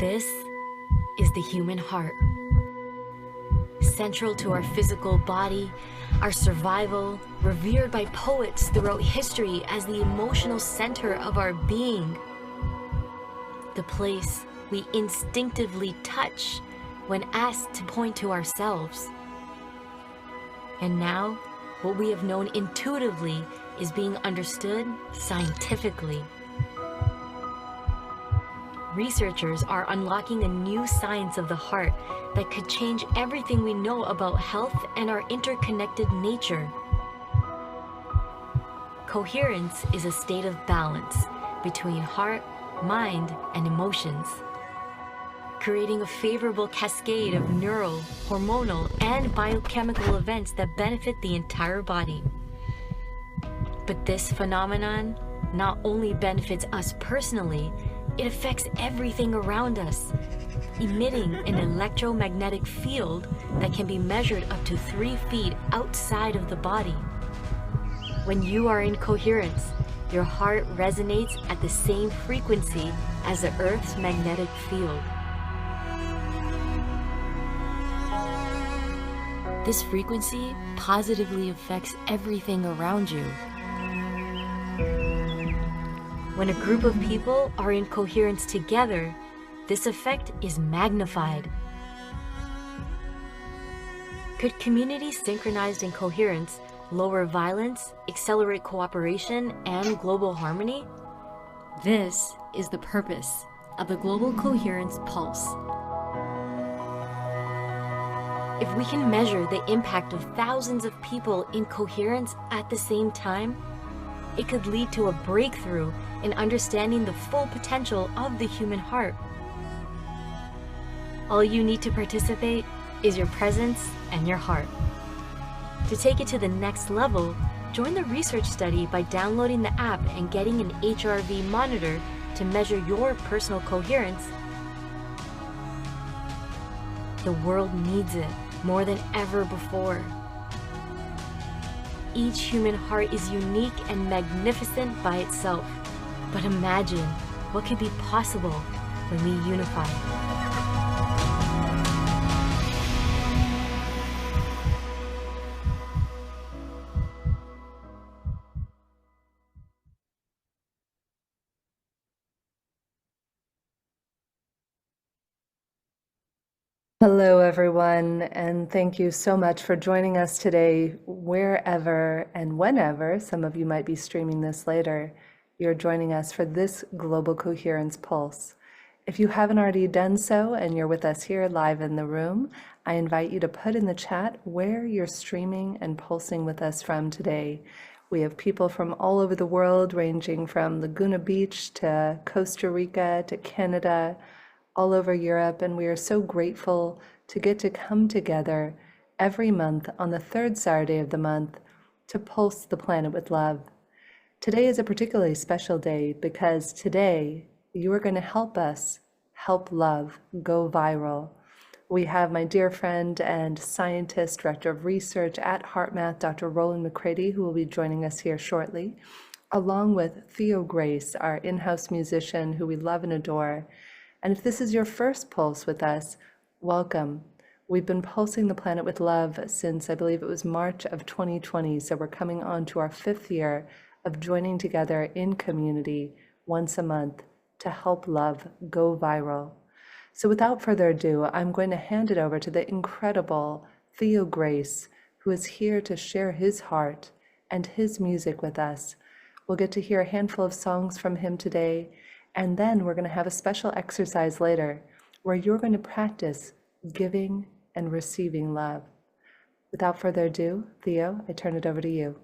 This is the human heart. Central to our physical body, our survival, revered by poets throughout history as the emotional center of our being. The place we instinctively touch when asked to point to ourselves. And now, what we have known intuitively is being understood scientifically. Researchers are unlocking a new science of the heart that could change everything we know about health and our interconnected nature. Coherence is a state of balance between heart, mind, and emotions, creating a favorable cascade of neural, hormonal, and biochemical events that benefit the entire body. But this phenomenon not only benefits us personally, it affects everything around us, emitting an electromagnetic field that can be measured up to 3 feet outside of the body. When you are in coherence, your heart resonates at the same frequency as the Earth's magnetic field. This frequency positively affects everything around you. When a group of people are in coherence together, this effect is magnified. Could communities synchronized in coherence lower violence, accelerate cooperation, and global harmony? This is the purpose of the Global Coherence Pulse. If we can measure the impact of thousands of people in coherence at the same time, it could lead to a breakthrough in understanding the full potential of the human heart. All you need to participate is your presence and your heart. To take it to the next level, join the research study by downloading the app and getting an HRV monitor to measure your personal coherence. The world needs it more than ever before. Each human heart is unique and magnificent by itself. But imagine what could be possible when we unify. Hello, everyone, and thank you so much for joining us today, wherever and whenever, some of you might be streaming this later, you're joining us for this Global Coherence Pulse. If you haven't already done so and you're with us here live in the room, I invite you to put in the chat where you're streaming and pulsing with us from today. We have people from all over the world, ranging from Laguna Beach to Costa Rica to Canada, all over Europe, and we are so grateful to get to come together every month on the 3rd Saturday of the month to pulse the planet with love. Today is a particularly special day because today you are going to help us help love go viral. We have my dear friend and scientist, director of research at HeartMath, Dr. Rollin McCraty, who will be joining us here shortly, along with Theo Grace, our in-house musician who we love and adore. And if this is your first pulse with us, welcome. We've been pulsing the planet with love since I believe it was March of 2020, so we're coming on to our 5th year of joining together in community once a month to help love go viral. So without further ado, I'm going to hand it over to the incredible Theo Grace, who is here to share his heart and his music with us. We'll get to hear a handful of songs from him today, and then we're going to have a special exercise later where you're going to practice giving and receiving love. Without further ado, Theo, I turn it over to you.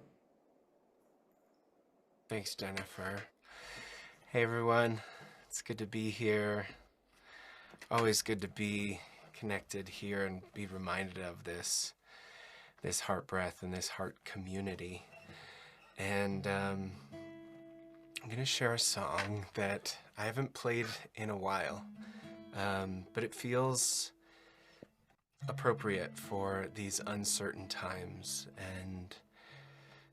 Thanks, Jennifer. Hey, everyone. It's good to be here. Always good to be connected here and be reminded of this heart breath and this heart community. And I'm going to share a song that I haven't played in a while, but it feels appropriate for these uncertain times, and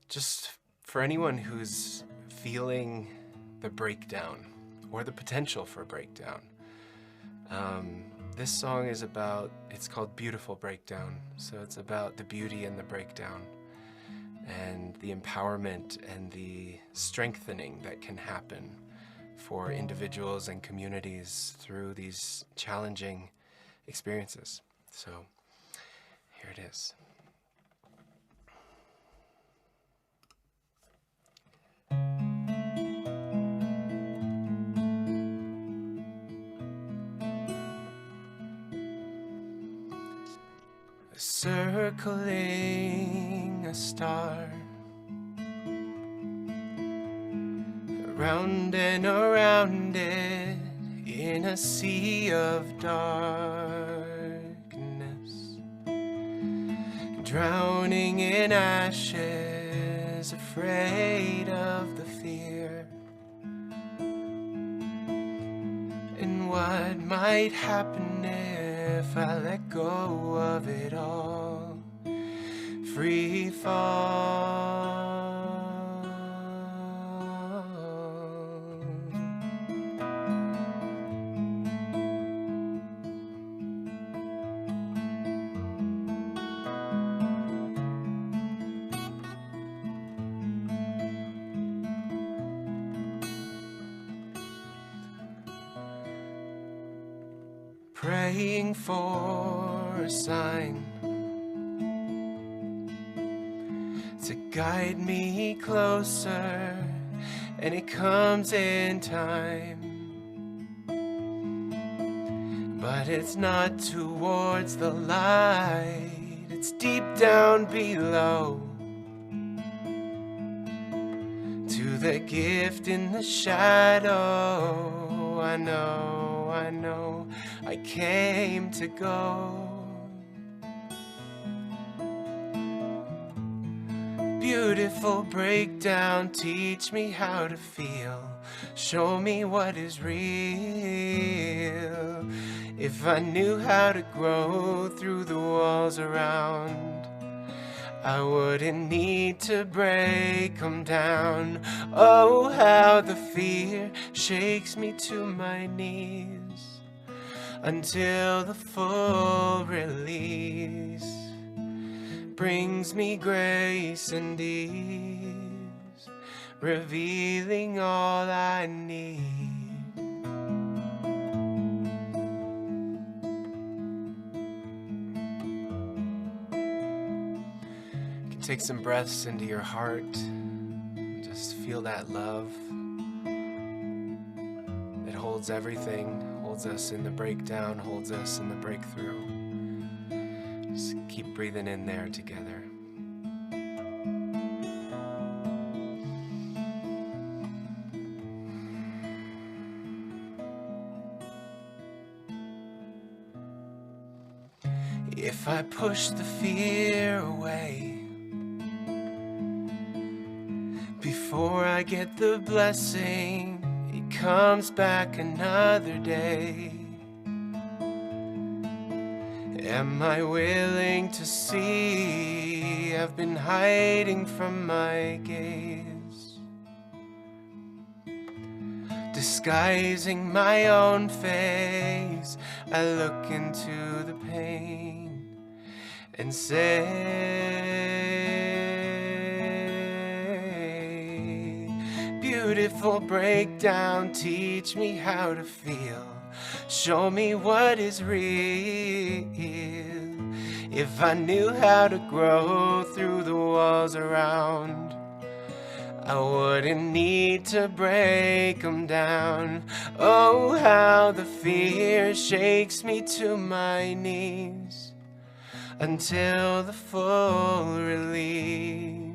just for anyone who's feeling the breakdown or the potential for breakdown. This song is about, it's called Beautiful Breakdown. So it's about the beauty in the breakdown and the empowerment and the strengthening that can happen for individuals and communities through these challenging experiences. So here it is. Circling a star, around and around it in a sea of darkness, drowning in ashes, afraid of the fear and what might happen if I let go of it all. Free fall. Praying for a sign to guide me closer, and it comes in time, but it's not towards the light, it's deep down below, to the gift in the shadow. I know, I came to go. Beautiful breakdown, teach me how to feel. Show me what is real. If I knew how to grow through the walls around, I wouldn't need to break them down. Oh, how the fear shakes me to my knees until the full release brings me grace and ease, revealing all I need. You can take some breaths into your heart, just feel that love that holds everything, holds us in the breakdown, holds us in the breakthrough. Just keep breathing in there together. If I push the fear away before I get the blessing, it comes back another day. Am I willing to see I've been hiding from my gaze, disguising my own face? I look into the pain and say, beautiful breakdown, teach me how to feel. Show me what is real. If I knew how to grow through the walls around, I wouldn't need to break them down. Oh, how the fear shakes me to my knees until the full release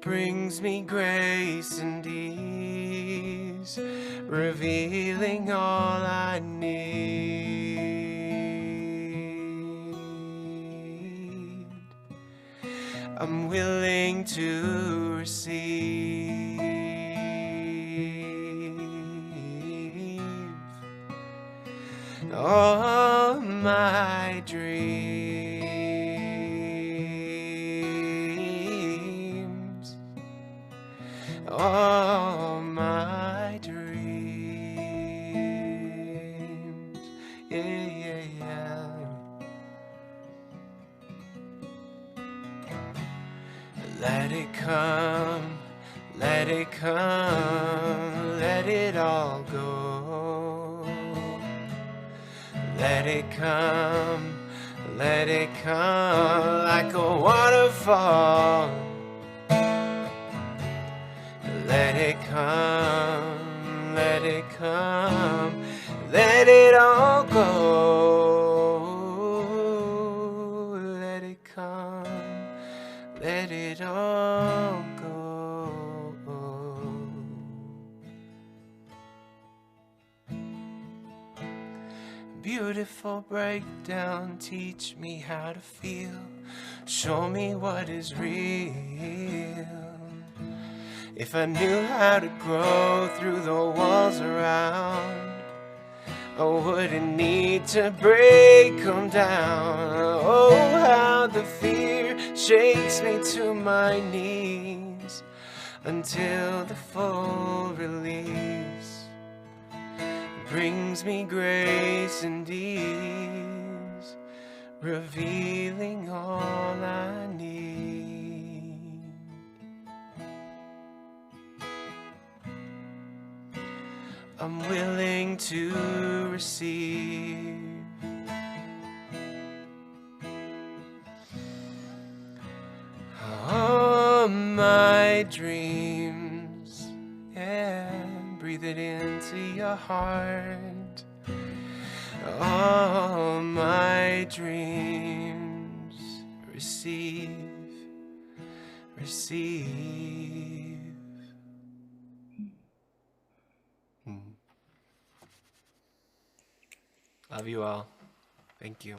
brings me grace and ease, revealing all I need. I'm willing to receive all my dreams, all my dreams. come, let it come, let it all go. Let it come like a waterfall. Let it come, let it all go. Let it come, let it all go. Beautiful breakdown, teach me how to feel. Show me what is real. If I knew how to grow through the walls around, I wouldn't need to break them down. Oh, how the fear shakes me to my knees until the full release brings me grace and ease, revealing all I need. I'm willing to receive. All my dreams, yeah, breathe it into your heart. All my dreams, receive, receive. Love you all. Thank you.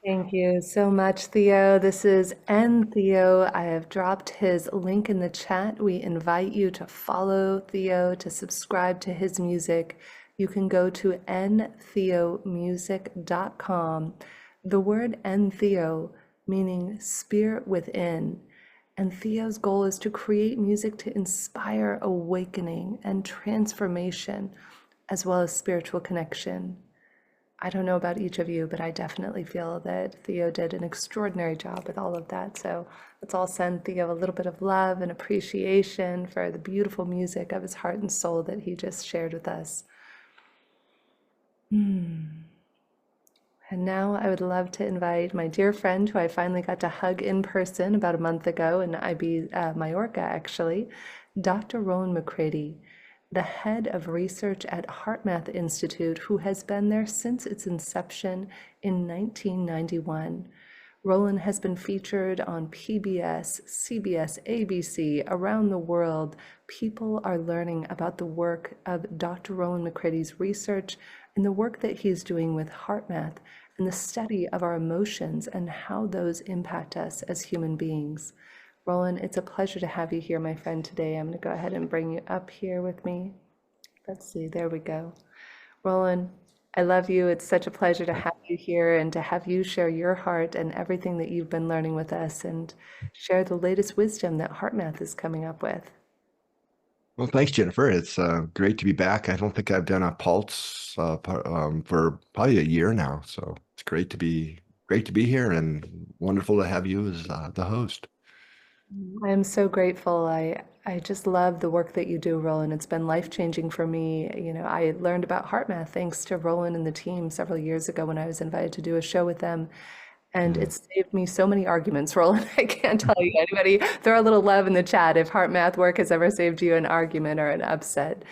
Thank you so much, Theo. This is Theo. I have dropped his link in the chat. We invite you to follow Theo, to subscribe to his music. You can go to ntheomusic.com. The word Theo meaning spirit within. And Theo's goal is to create music to inspire awakening and transformation, as well as spiritual connection. I don't know about each of you, but I definitely feel that Theo did an extraordinary job with all of that. So let's all send Theo a little bit of love and appreciation for the beautiful music of his heart and soul that he just shared with us. And now I would love to invite my dear friend who I finally got to hug in person about a month ago in Mallorca, actually, Dr. Rollin McCraty, the head of research at HeartMath Institute, who has been there since its inception in 1991. Rollin has been featured on PBS, CBS, ABC, around the world. People are learning about the work of Dr. Rollin McCraty's research and the work that he's doing with HeartMath and the study of our emotions and how those impact us as human beings. Rollin, it's a pleasure to have you here, my friend, today. I'm going to go ahead and bring you up here with me. Let's see, there we go. Rollin, I love you. It's such a pleasure to have you here and to have you share your heart and everything that you've been learning with us and share the latest wisdom that HeartMath is coming up with. Well, thanks, Jennifer. It's great to be back. I don't think I've done a Pulse for probably a year now, so it's great to be here and wonderful to have you as the host. I am so grateful. I just love the work that you do, Rollin. It's been life-changing for me. You know, I learned about HeartMath thanks to Rollin and the team several years ago when I was invited to do a show with them. And it saved me so many arguments, Rollin. I can't tell you, anybody, throw a little love in the chat if HeartMath work has ever saved you an argument or an upset.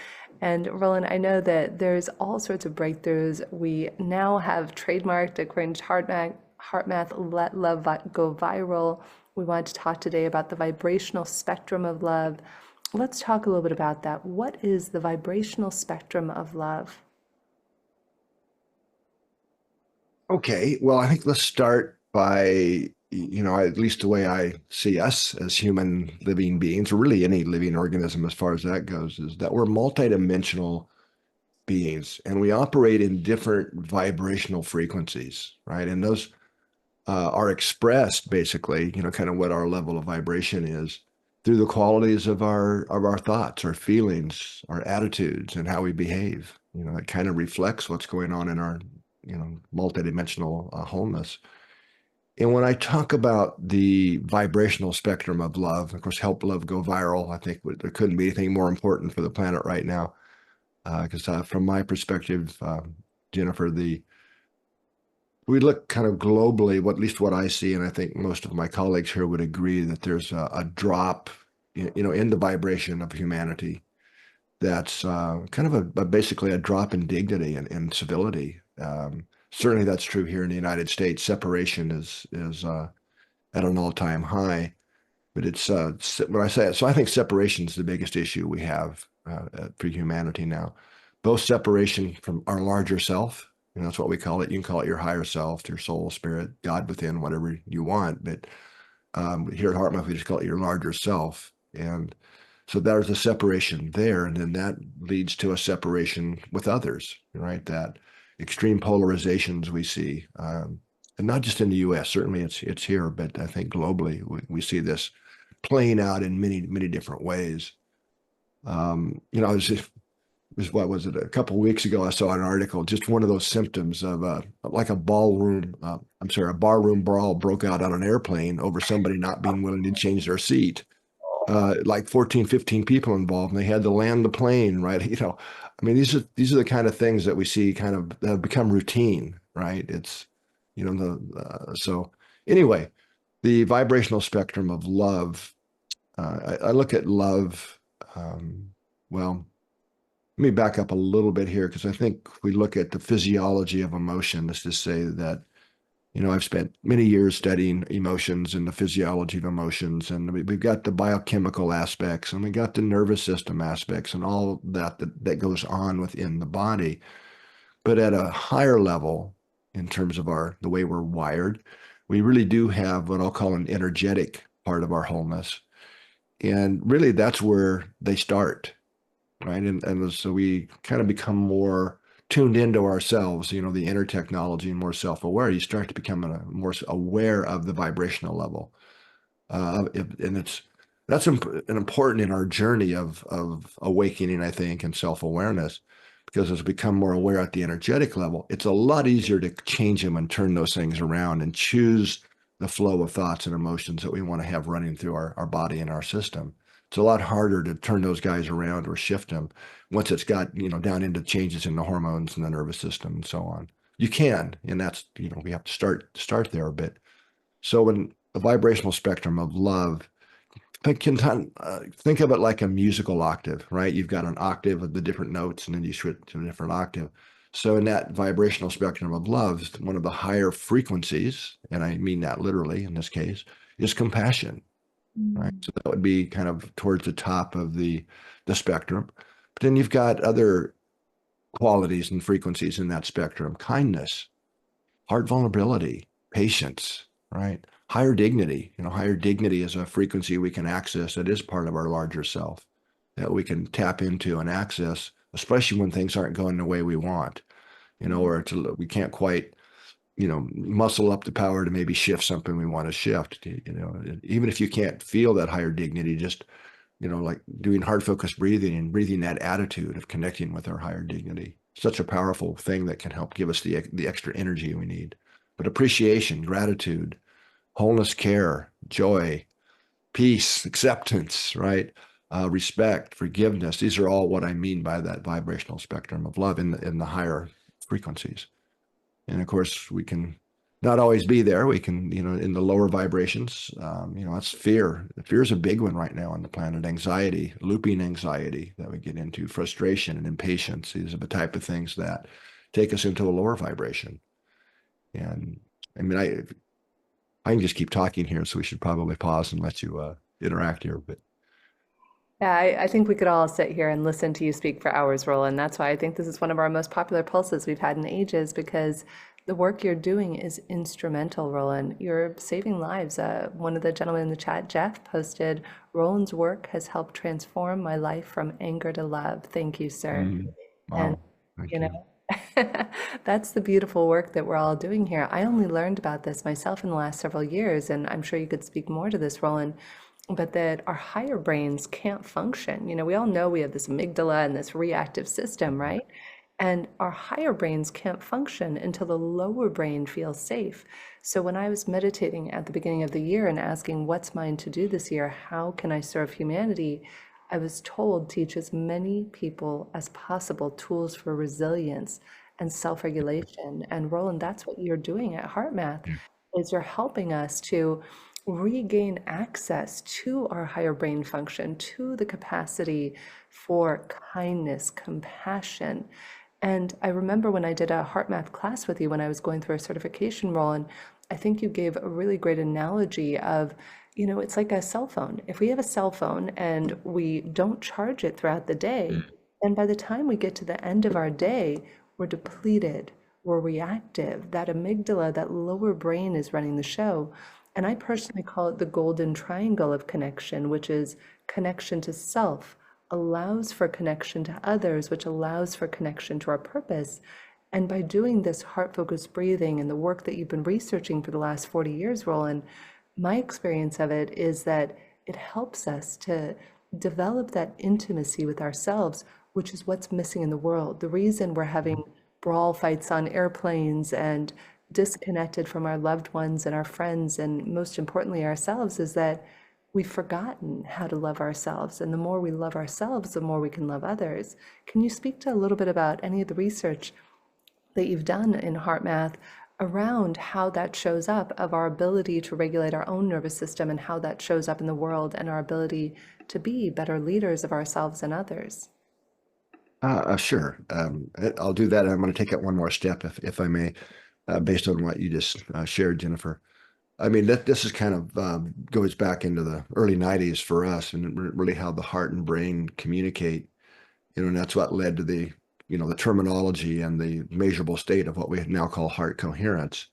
And Rollin, I know that there's all sorts of breakthroughs. We now have trademarked, according to HeartMath, Let Love Go Viral. We want to talk today about the vibrational spectrum of love. Let's talk a little bit about that. What is the vibrational spectrum of love? Okay, well, I think let's start by, at least the way I see us as human living beings, or really any living organism as far as that goes, is that we're multidimensional beings and we operate in different vibrational frequencies, right? And those are expressed basically, kind of what our level of vibration is through the qualities of our thoughts, our feelings, our attitudes, and how we behave. It kind of reflects what's going on in our, multidimensional wholeness. And when I talk about the vibrational spectrum of love, of course, help love go viral, I think there couldn't be anything more important for the planet right now. Because from my perspective, Jennifer, we look kind of globally, at least what I see, and I think most of my colleagues here would agree that there's a drop, in the vibration of humanity. That's kind of basically a drop in dignity and civility. Certainly, that's true here in the United States. Separation is at an all-time high. But it's when I say it, so I think separation is the biggest issue we have for humanity now. Both separation from our larger self, that's what we call it. You can call it your higher self, your soul, spirit, God within, whatever you want. But here at HeartMath, we just call it your larger self. And so there's a separation there, and then that leads to a separation with others, right? That extreme polarizations we see, and not just in the U.S. Certainly, it's here, but I think globally we see this playing out in many, many different ways. I what was it? A couple of weeks ago, I saw an article, just one of those symptoms of like a a barroom brawl broke out on an airplane over somebody not being willing to change their seat. Like 14, 15 people involved, and they had to land the plane, right? I mean, these are the kind of things that we see kind of that have become routine, right? It's, so anyway, the vibrational spectrum of love. I look at love. Well, let me back up a little bit here because I think we look at the physiology of emotion. Let's just say that, I've spent many years studying emotions and the physiology of emotions, and we've got the biochemical aspects, and we got the nervous system aspects, and all that goes on within the body. But at a higher level, in terms of the way we're wired, we really do have what I'll call an energetic part of our wholeness. And really, that's where they start, right? And so we kind of become more tuned into ourselves, the inner technology, and more self-aware. You start to become more aware of the vibrational level. And that's important in our journey of awakening, I think, and self-awareness, because as we become more aware at the energetic level, it's a lot easier to change them and turn those things around and choose the flow of thoughts and emotions that we want to have running through our body and our system. It's a lot harder to turn those guys around or shift them once it's got, down into changes in the hormones and the nervous system and so on. You can, and that's, we have to start there a bit. So when the vibrational spectrum of love, think of it like a musical octave, right? You've got an octave of the different notes, and then you switch to a different octave. So in that vibrational spectrum of love, one of the higher frequencies, and I mean that literally in this case, is compassion, right? So that would be kind of towards the top of the spectrum. But then you've got other qualities and frequencies in that spectrum: kindness, heart vulnerability, patience, right? Higher dignity. Higher dignity is a frequency we can access that is part of our larger self that we can tap into and access, especially when things aren't going the way we want, or we can't quite, muscle up the power to maybe shift something we want to shift. Even if you can't feel that higher dignity, just, like doing hard focused breathing and breathing that attitude of connecting with our higher dignity. Such a powerful thing that can help give us the extra energy we need. But appreciation, gratitude, wholeness, care, joy, peace, acceptance, right? Respect, forgiveness. These are all what I mean by that vibrational spectrum of love in the higher frequencies. And of course, we can not always be there. We can, in the lower vibrations, that's fear. Fear is a big one right now on the planet. Anxiety, looping anxiety that we get into, frustration and impatience. These are the type of things that take us into a lower vibration. And I mean, I can just keep talking here, so we should probably pause and let you interact here. But Yeah, I think we could all sit here and listen to you speak for hours, Roland. That's why I think this is one of our most popular pulses we've had in ages, because the work you're doing is instrumental, Roland. You're saving lives. One of the gentlemen in the chat, Jeff, posted, Roland's work has helped transform my life from anger to love. Thank you, sir. And, wow, thank you you. know, that's the beautiful work that we're all doing here. I only learned about this myself in the last several years, and I'm sure you could speak more to this, Roland, but that our higher brains can't function. We all know we have this amygdala and this reactive system, right? And our higher brains can't function until the lower brain feels safe. So when I was meditating at the beginning of the year and asking, what's mine to do this year? How can I serve humanity? I was told, teach as many people as possible tools for resilience and self-regulation. And Roland, that's what you're doing at HeartMath, is you're helping us to regain access to our higher brain function, to the capacity for kindness, compassion. And I remember when I did a HeartMath class with you when I was going through a certification role, and I think you gave a really great analogy of, it's like a cell phone. If we have a cell phone and we don't charge it throughout the day, and by the time we get to the end of our day, we're depleted, we're reactive. That amygdala, that lower brain is running the show. And I personally call it the golden triangle of connection, which is connection to self, allows for connection to others, which allows for connection to our purpose. And by doing this heart-focused breathing and the work that you've been researching for the last 40 years, Roland, my experience of it is that it helps us to develop that intimacy with ourselves, which is what's missing in the world. The reason we're having brawl fights on airplanes and disconnected from our loved ones and our friends, and most importantly, ourselves, is that we've forgotten how to love ourselves. And the more we love ourselves, the more we can love others. Can you speak to a little bit about any of the research that you've done in HeartMath around how that shows up of our ability to regulate our own nervous system and how that shows up in the world and our ability to be better leaders of ourselves and others? Sure. I'll do that. I'm going to take it one more step, if I may, based on what you just shared, Jennifer. I mean, this is kind of goes back into the early 90s for us, and really how the heart and brain communicate, and that's what led to the terminology and the measurable state of what we now call heart coherence.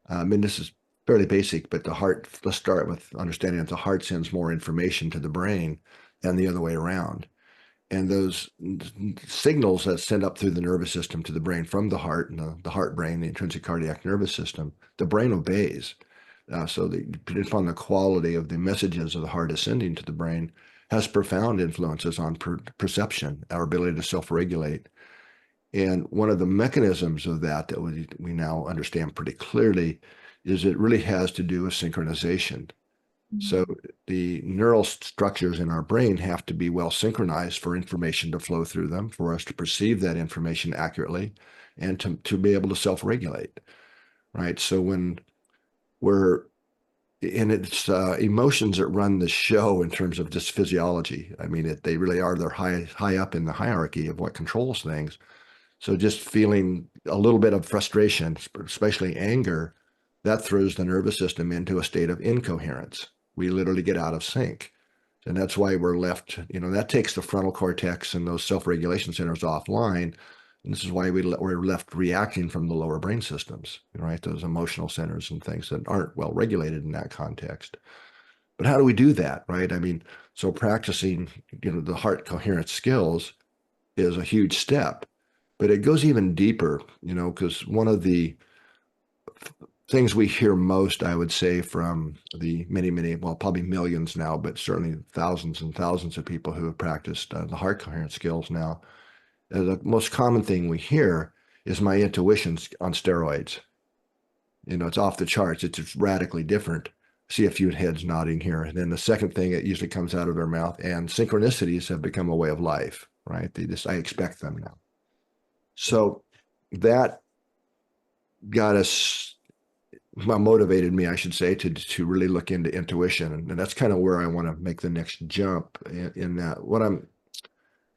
I mean, this is fairly basic, but the heart, let's start with understanding that the heart sends more information to the brain than the other way around. And those signals that send up through the nervous system to the brain from the heart and the heart brain, the intrinsic cardiac nervous system, the brain obeys. So depending upon the quality of the messages of the heart ascending to the brain has profound influences on perception, our ability to self-regulate. And one of the mechanisms of that we now understand pretty clearly is it really has to do with synchronization. So the neural structures in our brain have to be well synchronized for information to flow through them, for us to perceive that information accurately, and to be able to self-regulate, right? So when it's emotions that run the show in terms of just physiology. I mean, they really are. They're high up in the hierarchy of what controls things. So just feeling a little bit of frustration, especially anger, that throws the nervous system into a state of incoherence. We literally get out of sync. And that's why we're left, that takes the frontal cortex and those self-regulation centers offline. And this is why we're left reacting from the lower brain systems, right? Those emotional centers and things that aren't well regulated in that context. But how do we do that, right? I mean, so practicing, the heart coherence skills is a huge step, but it goes even deeper, because one of the things we hear most, I would say, from the many, well, probably millions now, but certainly thousands and thousands of people who have practiced the heart coherence skills now, the most common thing we hear is my intuition's on steroids. It's off the charts. It's just radically different. See a few heads nodding here. And then the second thing that usually comes out of their mouth, and synchronicities have become a way of life, right? I expect them now. So that got us, motivated me, I should say, to really look into intuition. And that's kind of where I want to make the next jump in that.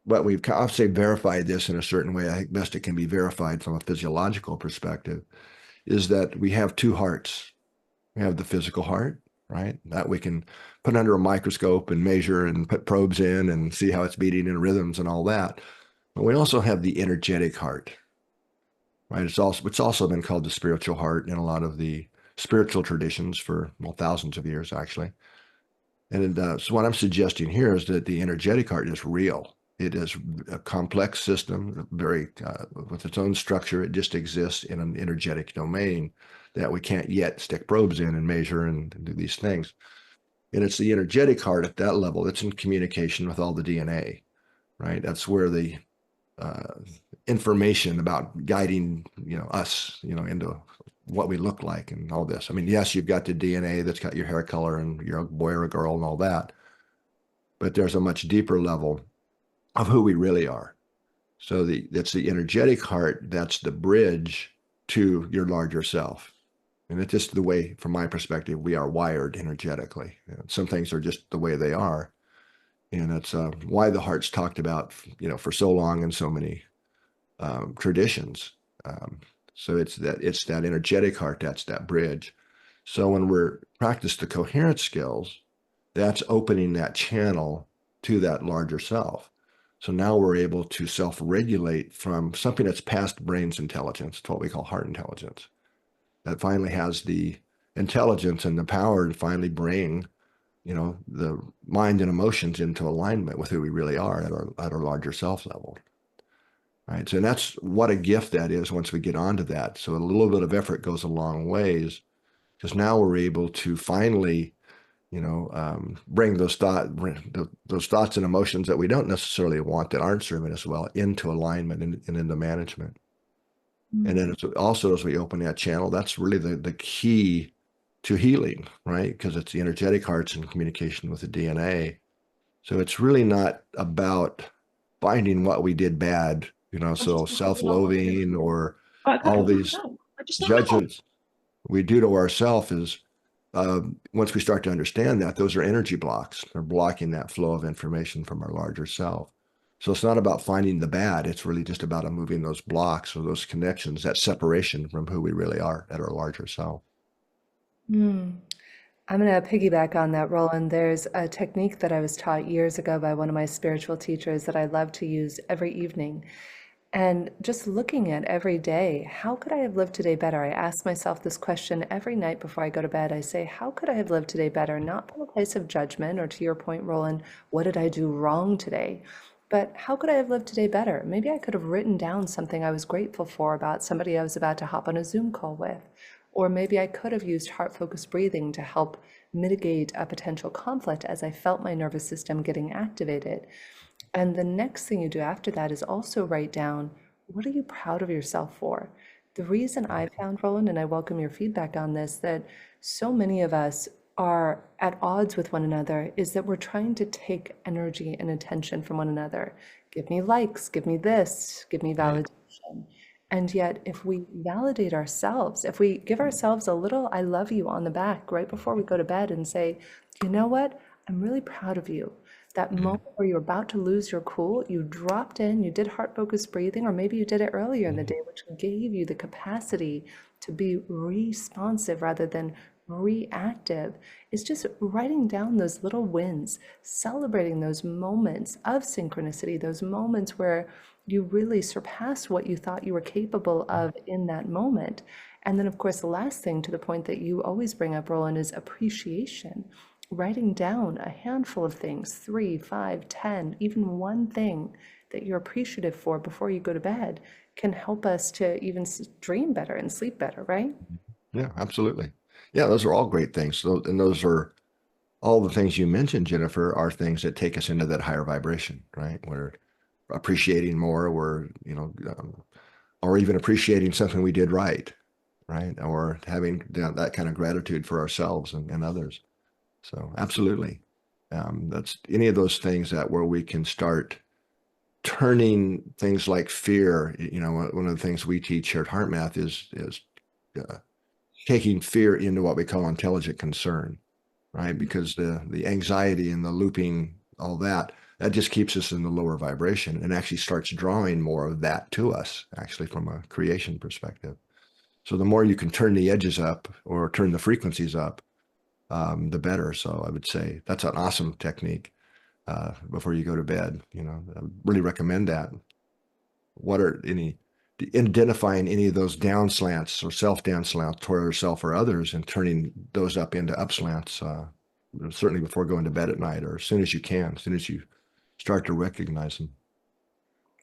We've, I'll say, verified this in a certain way. I think best it can be verified from a physiological perspective, is that we have two hearts. We have the physical heart, right? That we can put under a microscope and measure and put probes in and see how it's beating in rhythms and all that. But we also have the energetic heart, right? It's also been called the spiritual heart in a lot of the spiritual traditions for, well, thousands of years, actually. And so what I'm suggesting here is that the energetic heart is real. It is a complex system, very with its own structure. It just exists in an energetic domain that we can't yet stick probes in and measure and do these things. And it's the energetic heart at that level that's in communication with all the DNA, right? That's where information about guiding, us, into what we look like and all this. I mean, yes, you've got the DNA that's got your hair color and you're a boy or a girl and all that, but there's a much deeper level of who we really are. So that's the energetic heart. That's the bridge to your larger self. And it's just the way, from my perspective, we are wired energetically. Some things are just the way they are. And that's why the heart's talked about, for so long in so many traditions. So it's that energetic heart, that's that bridge. So when we're practice the coherence skills, that's opening that channel to that larger self. So now we're able to self-regulate from something that's past brain's intelligence. It's what we call heart intelligence. That finally has the intelligence and the power to finally bring, the mind and emotions into alignment with who we really are at our larger self level. Right. So that's what a gift that is once we get onto that. So a little bit of effort goes a long ways, because now we're able to finally, bring those thoughts and emotions that we don't necessarily want, that aren't serving us well, into alignment and into management. Mm-hmm. And then it's also, as we open that channel, that's really the key to healing, right? Because it's the energetic hearts in communication with the DNA. So it's really not about finding what we did bad, so self-loathing or all these judgments we do to ourselves is, once we start to understand that, those are energy blocks. They're blocking that flow of information from our larger self. So it's not about finding the bad. It's really just about moving those blocks or those connections, that separation from who we really are at our larger self. I'm going to piggyback on that, Roland. There's a technique that I was taught years ago by one of my spiritual teachers that I love to use every evening. And just looking at every day, how could I have lived today better? I ask myself this question every night before I go to bed. I say, how could I have lived today better? Not from a place of judgment, or to your point, Roland, what did I do wrong today? But how could I have lived today better? Maybe I could have written down something I was grateful for about somebody I was about to hop on a Zoom call with. Or maybe I could have used heart-focused breathing to help mitigate a potential conflict as I felt my nervous system getting activated. And the next thing you do after that is also write down, what are you proud of yourself for? The reason I found, Roland, and I welcome your feedback on this, that so many of us are at odds with one another is that we're trying to take energy and attention from one another. Give me likes, give me this, give me validation. And yet, if we validate ourselves, if we give ourselves a little I love you on the back right before we go to bed and say, you know what, I'm really proud of you. That moment where you're about to lose your cool, you dropped in, you did heart-focused breathing, or maybe you did it earlier in the day, which gave you the capacity to be responsive rather than reactive. It's just writing down those little wins, celebrating those moments of synchronicity, those moments where you really surpass what you thought you were capable of in that moment. And then, of course, the last thing, to the point that you always bring up, Roland, is appreciation. Writing down a handful of things, 3, 5, 10, even one thing that you're appreciative for before you go to bed can help us to even dream better and sleep better, right? Yeah, absolutely. Yeah, those are all great things. And those are all the things you mentioned, Jennifer, are things that take us into that higher vibration, right? We're appreciating more, or even appreciating something we did right? Or having that kind of gratitude for ourselves and others. So absolutely. That's any of those things where we can start turning things like fear. One of the things we teach here at Heart Math is taking fear into what we call intelligent concern, right? Because the anxiety and the looping, all that just keeps us in the lower vibration and actually starts drawing more of that to us, actually, from a creation perspective. So the more you can turn the edges up or turn the frequencies up, the better. So I would say that's an awesome technique before you go to bed. I really recommend that. What are identifying any of those down slants or self-down slants toward yourself or others and turning those up into up slants, certainly before going to bed at night, or as soon as you can, as soon as you start to recognize them.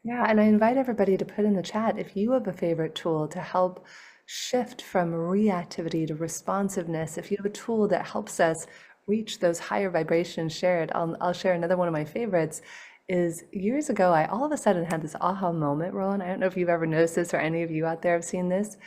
Yeah, and I invite everybody to put in the chat if you have a favorite tool to help shift from reactivity to responsiveness. If you have a tool that helps us reach those higher vibrations, share it. I'll share another one of my favorites is years ago, I all of a sudden had this aha moment, Roland. I don't know if you've ever noticed this or any of you out there have seen this.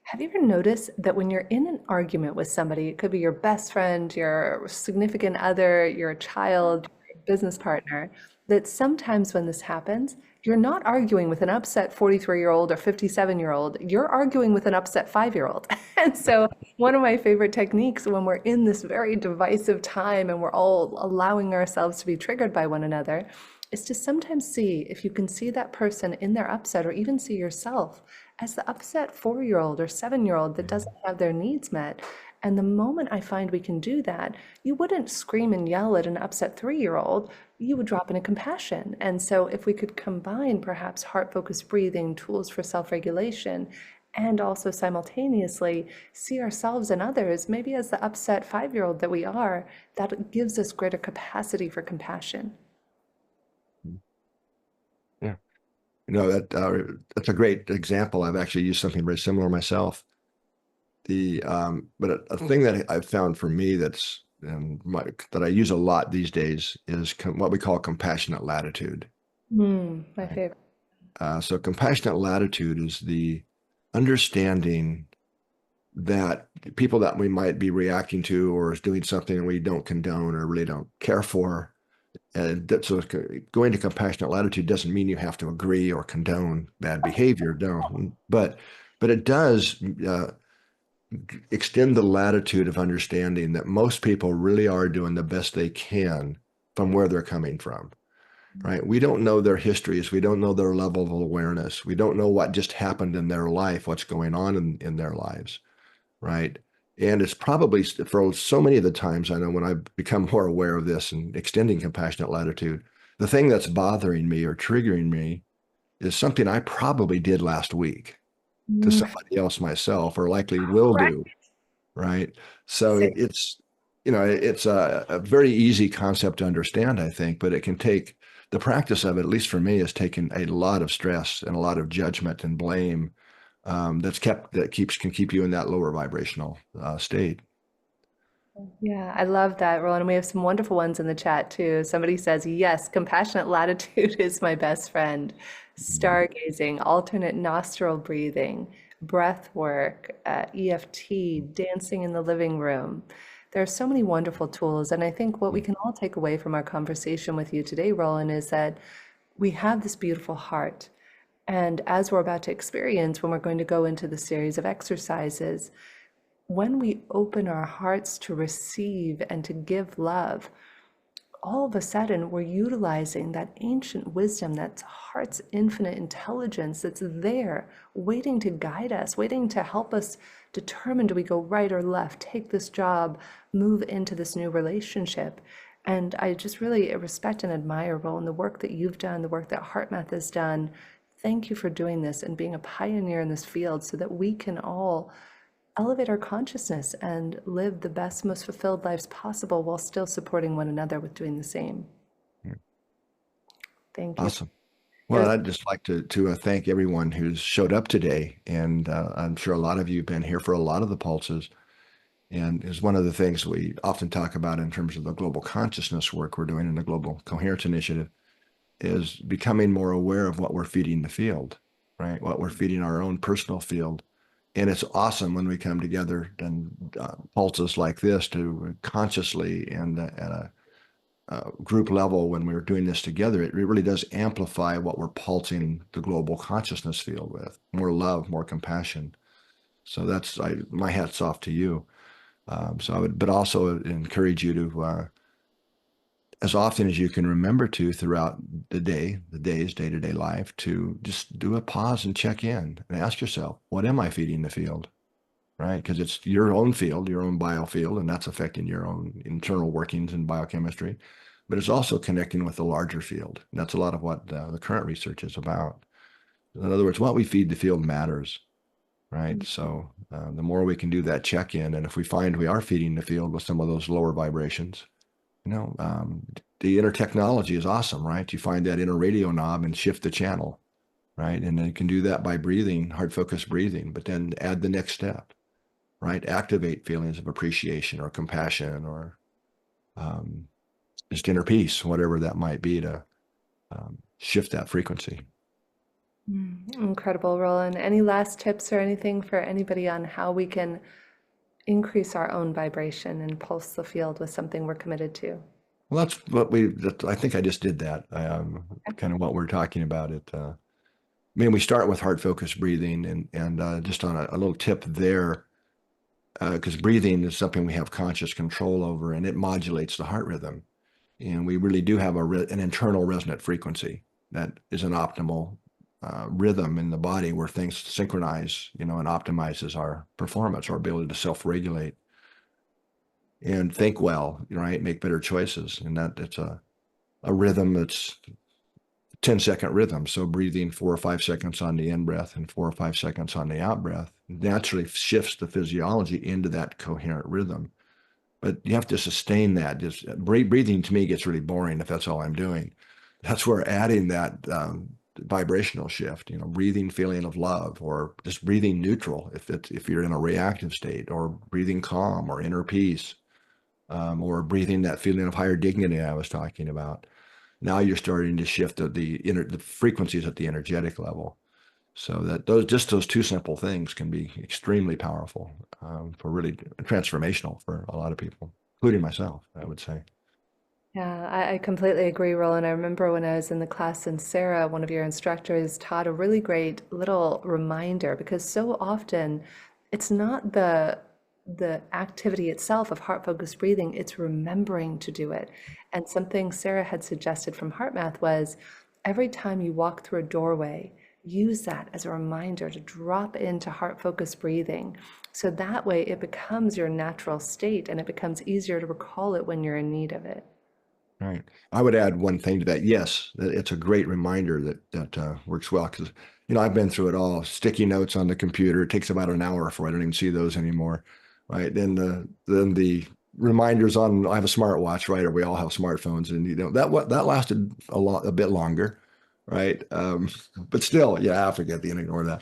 Have you ever noticed that when you're in an argument with somebody, it could be your best friend, your significant other, your child, your business partner, that sometimes when this happens, you're not arguing with an upset 43-year-old or 57-year-old, you're arguing with an upset 5-year-old. And so, one of my favorite techniques when we're in this very divisive time and we're all allowing ourselves to be triggered by one another is to sometimes see if you can see that person in their upset or even see yourself as the upset 4-year-old or 7-year-old that doesn't have their needs met. And the moment I find we can do that, you wouldn't scream and yell at an upset 3-year-old, you would drop into compassion. And so if we could combine perhaps heart-focused breathing, tools for self-regulation, and also simultaneously see ourselves and others, maybe as the upset 5-year-old that we are, that gives us greater capacity for compassion. Yeah. That's a great example. I've actually used something very similar myself. But a thing that I've found for me that I use a lot these days is what we call compassionate latitude. My Right. favorite. So compassionate latitude is the understanding that people that we might be reacting to or is doing something we don't condone or really don't care for. And so going to compassionate latitude doesn't mean you have to agree or condone bad behavior, no. But it does extend the latitude of understanding that most people really are doing the best they can from where they're coming from, right? We don't know their histories. We don't know their level of awareness. We don't know what just happened in their life, what's going on in their lives, right? And it's probably for so many of the times I know when I've become more aware of this and extending compassionate latitude, the thing that's bothering me or triggering me is something I probably did last week to somebody else myself, or likely will Right. do, right? So it's a very easy concept to understand, I think, but it can take the practice of it, at least for me, has taken a lot of stress and a lot of judgment and blame can keep you in that lower vibrational state. Yeah, I love that, Roland. We have some wonderful ones in the chat too. Somebody says, yes, compassionate latitude is my best friend. Stargazing, alternate nostril breathing, breath work, EFT, dancing in the living room. There are so many wonderful tools. And I think what we can all take away from our conversation with you today, Roland, is that we have this beautiful heart. And as we're about to experience when we're going to go into the series of exercises, when we open our hearts to receive and to give love, all of a sudden we're utilizing that ancient wisdom, that heart's infinite intelligence that's there, waiting to guide us, waiting to help us determine, do we go right or left, take this job, move into this new relationship. And I just really respect and admire, Roland, the work that you've done, the work that HeartMath has done. Thank you for doing this and being a pioneer in this field so that we can all elevate our consciousness and live the best, most fulfilled lives possible while still supporting one another with doing the same. Thank you. Awesome. Well, I'd just like to thank everyone who's showed up today. And I'm sure a lot of you have been here for a lot of the pulses. And is one of the things we often talk about in terms of the global consciousness work we're doing in the Global Coherence Initiative is becoming more aware of what we're feeding the field, right? What we're feeding our own personal field. And it's awesome when we come together and pulses like this to consciously and at a group level, when we're doing this together, it really does amplify what we're pulsing the global consciousness field with. More love, more compassion. So my hat's off to you. So I would, but also encourage you to, as often as you can remember to throughout the day's day-to-day life, to just do a pause and check in and ask yourself, what am I feeding the field? Right? Because it's your own field, your own biofield, and that's affecting your own internal workings and biochemistry. But it's also connecting with the larger field. And that's a lot of what the current research is about. In other words, what we feed the field matters, right? So the more we can do that check-in, and if we find we are feeding the field with some of those lower vibrations, the inner technology is awesome, right? You find that inner radio knob and shift the channel, right? And you can do that by breathing, heart-focused breathing, but then add the next step, right? Activate feelings of appreciation or compassion or just inner peace, whatever that might be, to shift that frequency. Incredible, Rollin. Any last tips or anything for anybody on how we can increase our own vibration and pulse the field with something we're committed to? Well, I think I just did that. Kind of what we're talking about. We start with heart focused breathing, and just on a little tip there, because breathing is something we have conscious control over, and it modulates the heart rhythm. And we really do have an internal resonant frequency that is an optimal rhythm in the body where things synchronize, and optimizes our performance, our ability to self-regulate and think well, right? Make better choices. And it's a rhythm that's 10-second rhythm. So breathing 4 or 5 seconds on the in breath and 4 or 5 seconds on the out breath naturally shifts the physiology into that coherent rhythm. But you have to sustain that. Just breathing to me gets really boring if that's all I'm doing. That's where adding that vibrational shift, breathing feeling of love, or just breathing neutral if you're in a reactive state, or breathing calm or inner peace, or breathing that feeling of higher dignity I was talking about. Now you're starting to shift the frequencies at the energetic level. So that those two simple things can be extremely powerful, for really transformational for a lot of people, including myself, I would say. Yeah, I completely agree, Roland. I remember when I was in the class and Sarah, one of your instructors, taught a really great little reminder, because so often it's not the activity itself of heart focused breathing, it's remembering to do it. And something Sarah had suggested from HeartMath was every time you walk through a doorway, use that as a reminder to drop into heart focused breathing. So that way it becomes your natural state and it becomes easier to recall it when you're in need of it. Right. I would add one thing to that. Yes, it's a great reminder that works well, because I've been through it all. Sticky notes on the computer. It takes about an hour before I don't even see those anymore. Right. Then the reminders on. I have a smartwatch, right? Or we all have smartphones, and that lasted a bit longer, right? But still, yeah, I forget. Ignore that.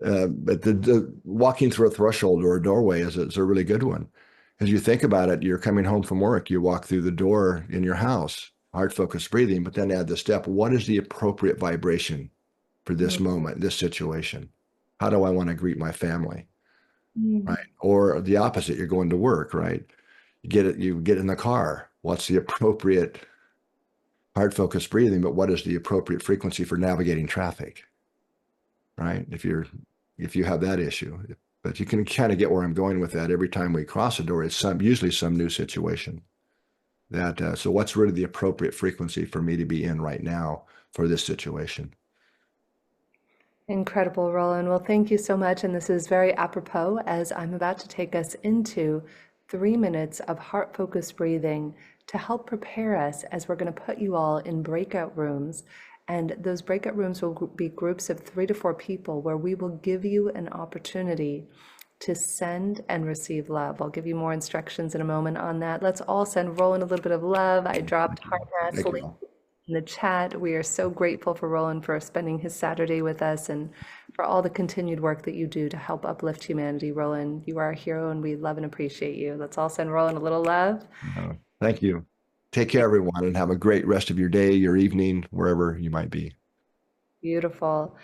But the walking through a threshold or a doorway is a really good one. As you think about it, you're coming home from work, you walk through the door in your house, heart focused breathing, but then add the step, what is the appropriate vibration for this moment, this situation? How do I want to greet my family? Right. Or the opposite, you're going to work, right? You get in the car. What's the appropriate heart focused breathing, but what is the appropriate frequency for navigating traffic? Right? If you have that issue. But you can kind of get where I'm going with that. Every time we cross a door, it's usually some new situation. So what's really the appropriate frequency for me to be in right now for this situation? Incredible, Roland. Well, thank you so much. And this is very apropos, as I'm about to take us into 3 minutes of heart-focused breathing to help prepare us, as we're going to put you all in breakout rooms. And those breakout rooms will be groups of 3 to 4 people where we will give you an opportunity to send and receive love. I'll give you more instructions in a moment on that. Let's all send Roland a little bit of love. I dropped HeartMath's link in the chat. We are so grateful for Roland for spending his Saturday with us and for all the continued work that you do to help uplift humanity. Roland, you are a hero and we love and appreciate you. Let's all send Roland a little love. Thank you. Take care, everyone, and have a great rest of your day, your evening, wherever you might be. Beautiful.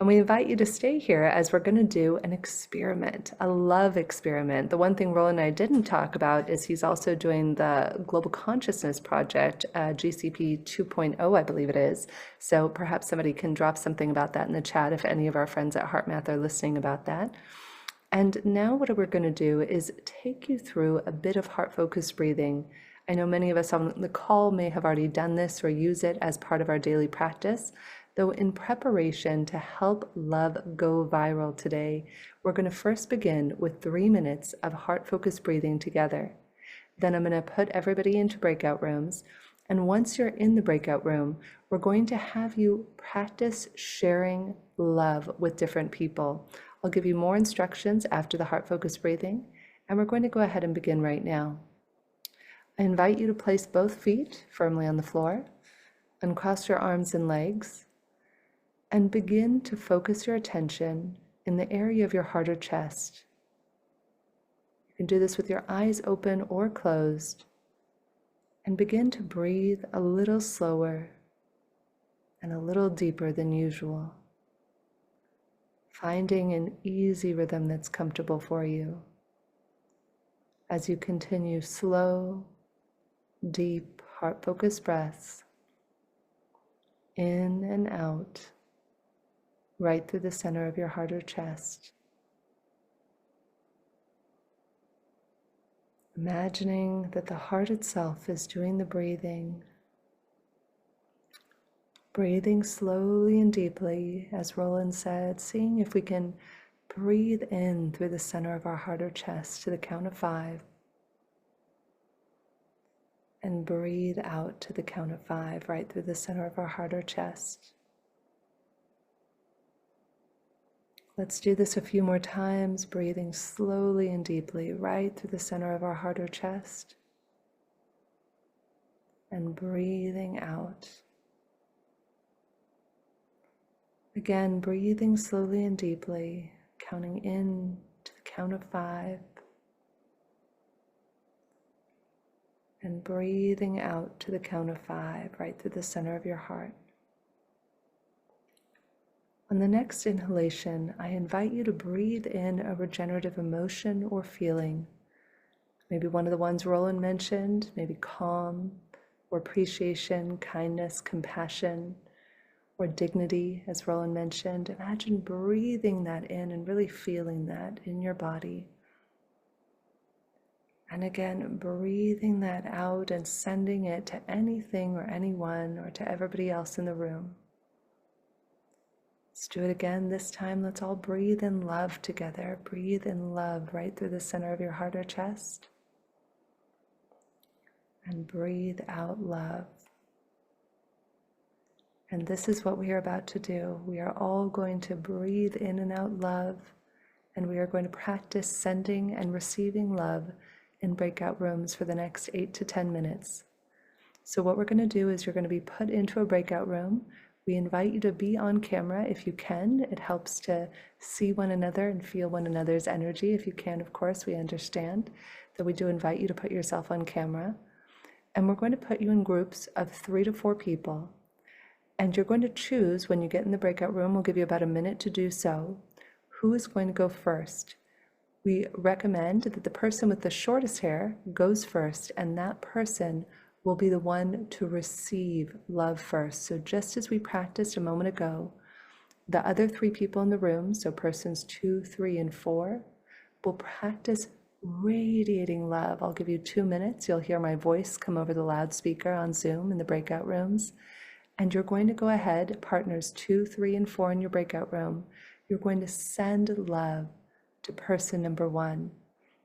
And we invite you to stay here as we're going to do an experiment, a love experiment. The one thing Roland and I didn't talk about is he's also doing the Global Consciousness Project, GCP 2.0, I believe it is. So perhaps somebody can drop something about that in the chat if any of our friends at HeartMath are listening about that. And now what we're going to do is take you through a bit of heart-focused breathing. I know many of us on the call may have already done this or use it as part of our daily practice, though in preparation to help love go viral today, we're going to first begin with 3 minutes of heart-focused breathing together. Then I'm going to put everybody into breakout rooms, and once you're in the breakout room, we're going to have you practice sharing love with different people. I'll give you more instructions after the heart-focused breathing, and we're going to go ahead and begin right now. I invite you to place both feet firmly on the floor, uncross your arms and legs, and begin to focus your attention in the area of your heart or chest. You can do this with your eyes open or closed, and begin to breathe a little slower, and a little deeper than usual. Finding an easy rhythm that's comfortable for you as you continue slow, deep, heart-focused breaths in and out, right through the center of your heart or chest. Imagining that the heart itself is doing the breathing. Breathing slowly and deeply, as Rollin said, seeing if we can breathe in through the center of our heart or chest to the count of 5. And breathe out to the count of 5, right through the center of our heart or chest. Let's do this a few more times, breathing slowly and deeply right through the center of our heart or chest. And breathing out. Again, breathing slowly and deeply, counting in to the count of 5. And breathing out to the count of 5, right through the center of your heart. On the next inhalation, I invite you to breathe in a regenerative emotion or feeling. Maybe one of the ones Rollin mentioned, maybe calm, or appreciation, kindness, compassion, or dignity, as Rollin mentioned. Imagine breathing that in and really feeling that in your body. And again, breathing that out and sending it to anything or anyone or to everybody else in the room. Let's do it again. This time, let's all breathe in love together. Breathe in love right through the center of your heart or chest. And breathe out love. And this is what we are about to do. We are all going to breathe in and out love, and we are going to practice sending and receiving love in breakout rooms for the next 8 to 10 minutes. So what we're going to do is you're going to be put into a breakout room. We invite you to be on camera if you can. It helps to see one another and feel one another's energy. If you can, of course, we understand that we do invite you to put yourself on camera. And we're going to put you in groups of 3 to 4 people. And you're going to choose, when you get in the breakout room, we'll give you about a minute to do so, who is going to go first. We recommend that the person with the shortest hair goes first, and that person will be the one to receive love first. So just as we practiced a moment ago, the other 3 people in the room, so persons 2, 3, and 4, will practice radiating love. I'll give you 2 minutes. You'll hear my voice come over the loudspeaker on Zoom in the breakout rooms. And you're going to go ahead, partners 2, 3, and 4 in your breakout room, you're going to send love to person number 1.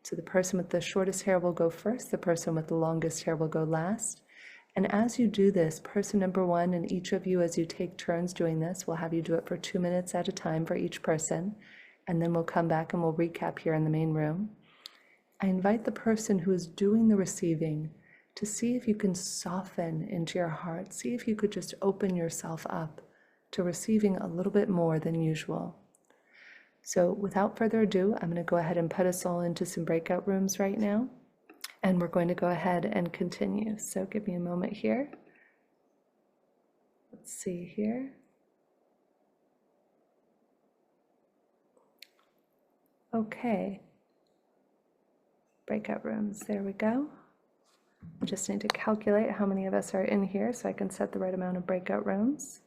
So the person with the shortest hair will go first, the person with the longest hair will go last. And as you do this, person number 1, and each of you, as you take turns doing this, we'll have you do it for 2 minutes at a time for each person, and then we'll come back and we'll recap here in the main room. I invite the person who is doing the receiving to see if you can soften into your heart, see if you could just open yourself up to receiving a little bit more than usual. So without further ado, I'm going to go ahead and put us all into some breakout rooms right now, and we're going to go ahead and continue. So give me a moment here. Let's see here. Okay. Breakout rooms, there we go. I just need to calculate how many of us are in here so I can set the right amount of breakout rooms.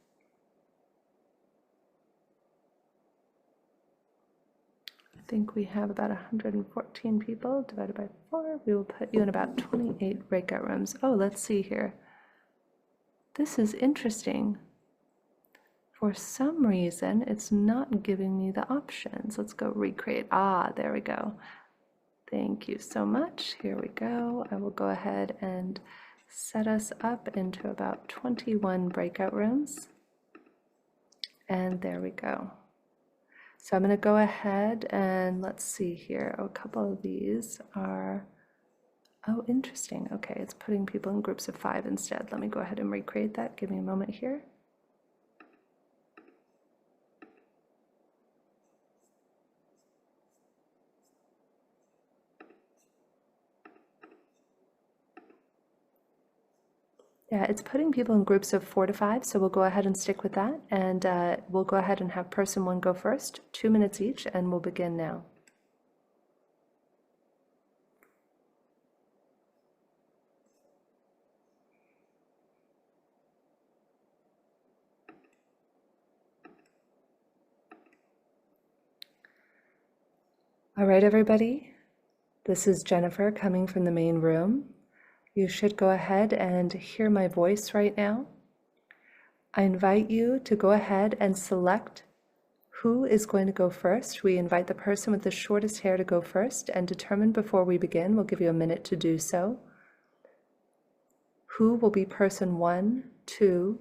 I think we have about 114 people divided by 4. We will put you in about 28 breakout rooms. Oh, let's see here. This is interesting. For some reason, it's not giving me the options. Let's go recreate. Ah, there we go. Thank you so much. Here we go. I will go ahead and set us up into about 21 breakout rooms. And there we go. So I'm going to go ahead and let's see here. Oh, a couple of these are, oh, interesting. Okay, it's putting people in groups of 5 instead. Let me go ahead and recreate that. Give me a moment here. Yeah, it's putting people in groups of 4 to 5, so we'll go ahead and stick with that. And we'll go ahead and have person 1 go first, 2 minutes each, and we'll begin now. All right, everybody. This is Jennifer coming from the main room. You should go ahead and hear my voice right now. I invite you to go ahead and select who is going to go first. We invite the person with the shortest hair to go first and determine before we begin. We'll give you a minute to do so. Who will be person 1, 2,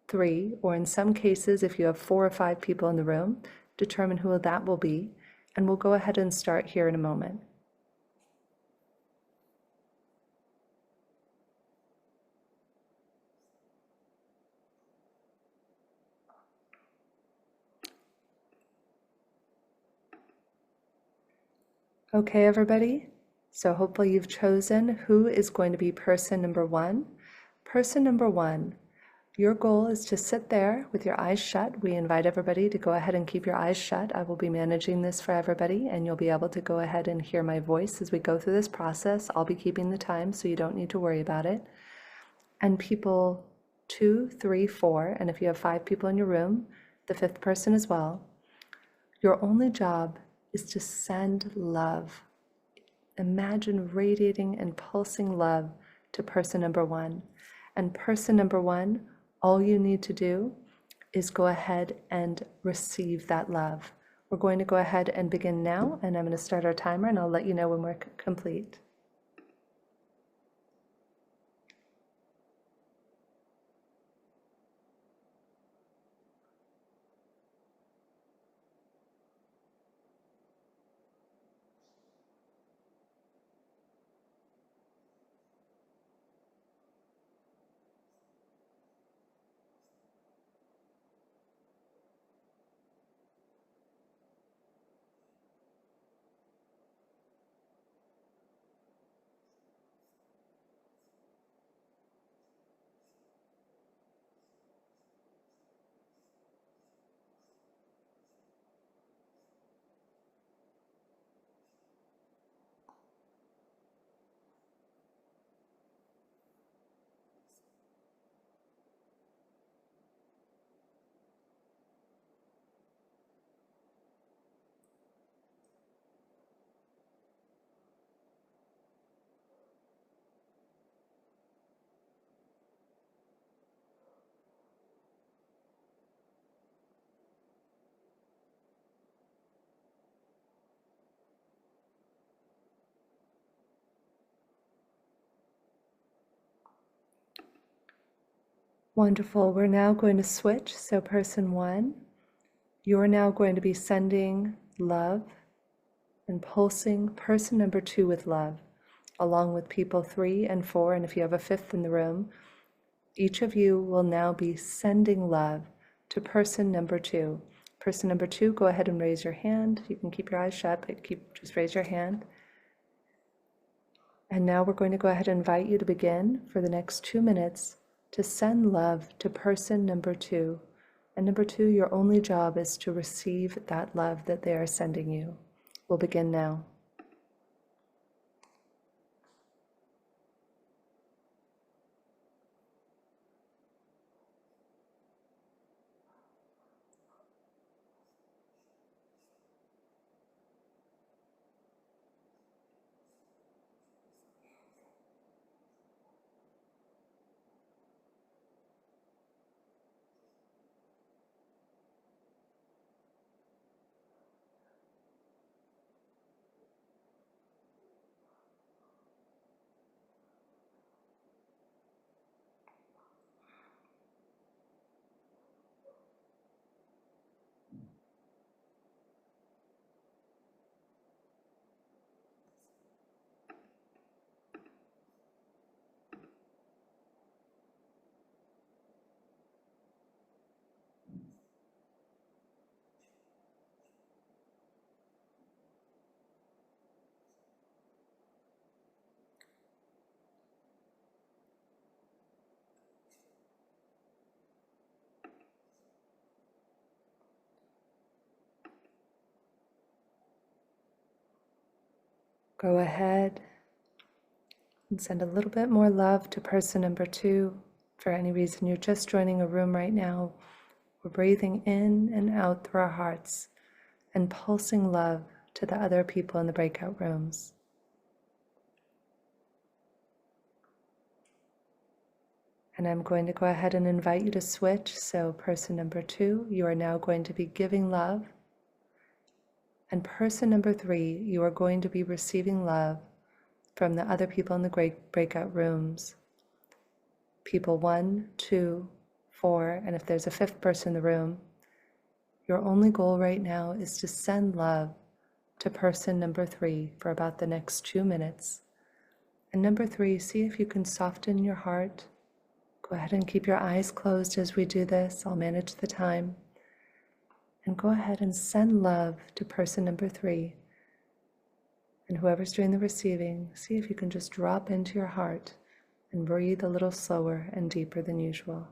3, or in some cases, if you have 4 or 5 people in the room, determine who that will be. And we'll go ahead and start here in a moment. Okay, everybody. So hopefully you've chosen who is going to be person number 1. Person number 1, your goal is to sit there with your eyes shut. We invite everybody to go ahead and keep your eyes shut. I will be managing this for everybody, and you'll be able to go ahead and hear my voice as we go through this process. I'll be keeping the time, so you don't need to worry about it. And people 2, 3, 4, and if you have 5 people in your room, the 5th person as well, your only job is to send love. Imagine radiating and pulsing love to person number 1. And person number 1, all you need to do is go ahead and receive that love. We're going to go ahead and begin now, and I'm going to start our timer, and I'll let you know when we're complete. Wonderful. We're now going to switch. So person 1, you're now going to be sending love and pulsing person number 2 with love, along with people 3 and 4. And if you have a 5th in the room, each of you will now be sending love to person number 2. Person number 2, go ahead and raise your hand. You can keep your eyes shut, but just raise your hand. And now we're going to go ahead and invite you to begin for the next 2 minutes to send love to person number 2. And number 2, your only job is to receive that love that they are sending you. We'll begin now. Go ahead and send a little bit more love to person number 2. For any reason you're just joining a room right now, we're breathing in and out through our hearts and pulsing love to the other people in the breakout rooms. And I'm going to go ahead and invite you to switch. So person number 2, you are now going to be giving love. And person number 3, you are going to be receiving love from the other people in the great breakout rooms. People 1, 2, 4, and if there's a 5th person in the room, your only goal right now is to send love to person number 3 for about the next 2 minutes. And number 3, see if you can soften your heart. Go ahead and keep your eyes closed as we do this. I'll manage the time. And go ahead and send love to person number 3. And whoever's doing the receiving, see if you can just drop into your heart and breathe a little slower and deeper than usual.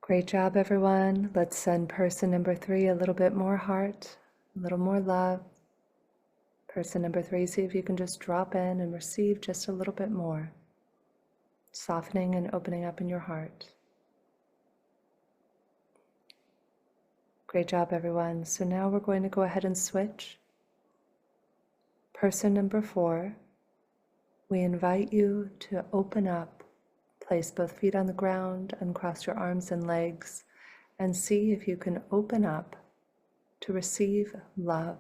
Great job, everyone. Let's send person number 3 a little bit more heart, a little more love. Person number 3, see if you can just drop in and receive just a little bit more, softening and opening up in your heart. Great job, everyone. So now we're going to go ahead and switch. Person number 4, we invite you to open up. Place both feet on the ground, uncross your arms and legs, and see if you can open up to receive love.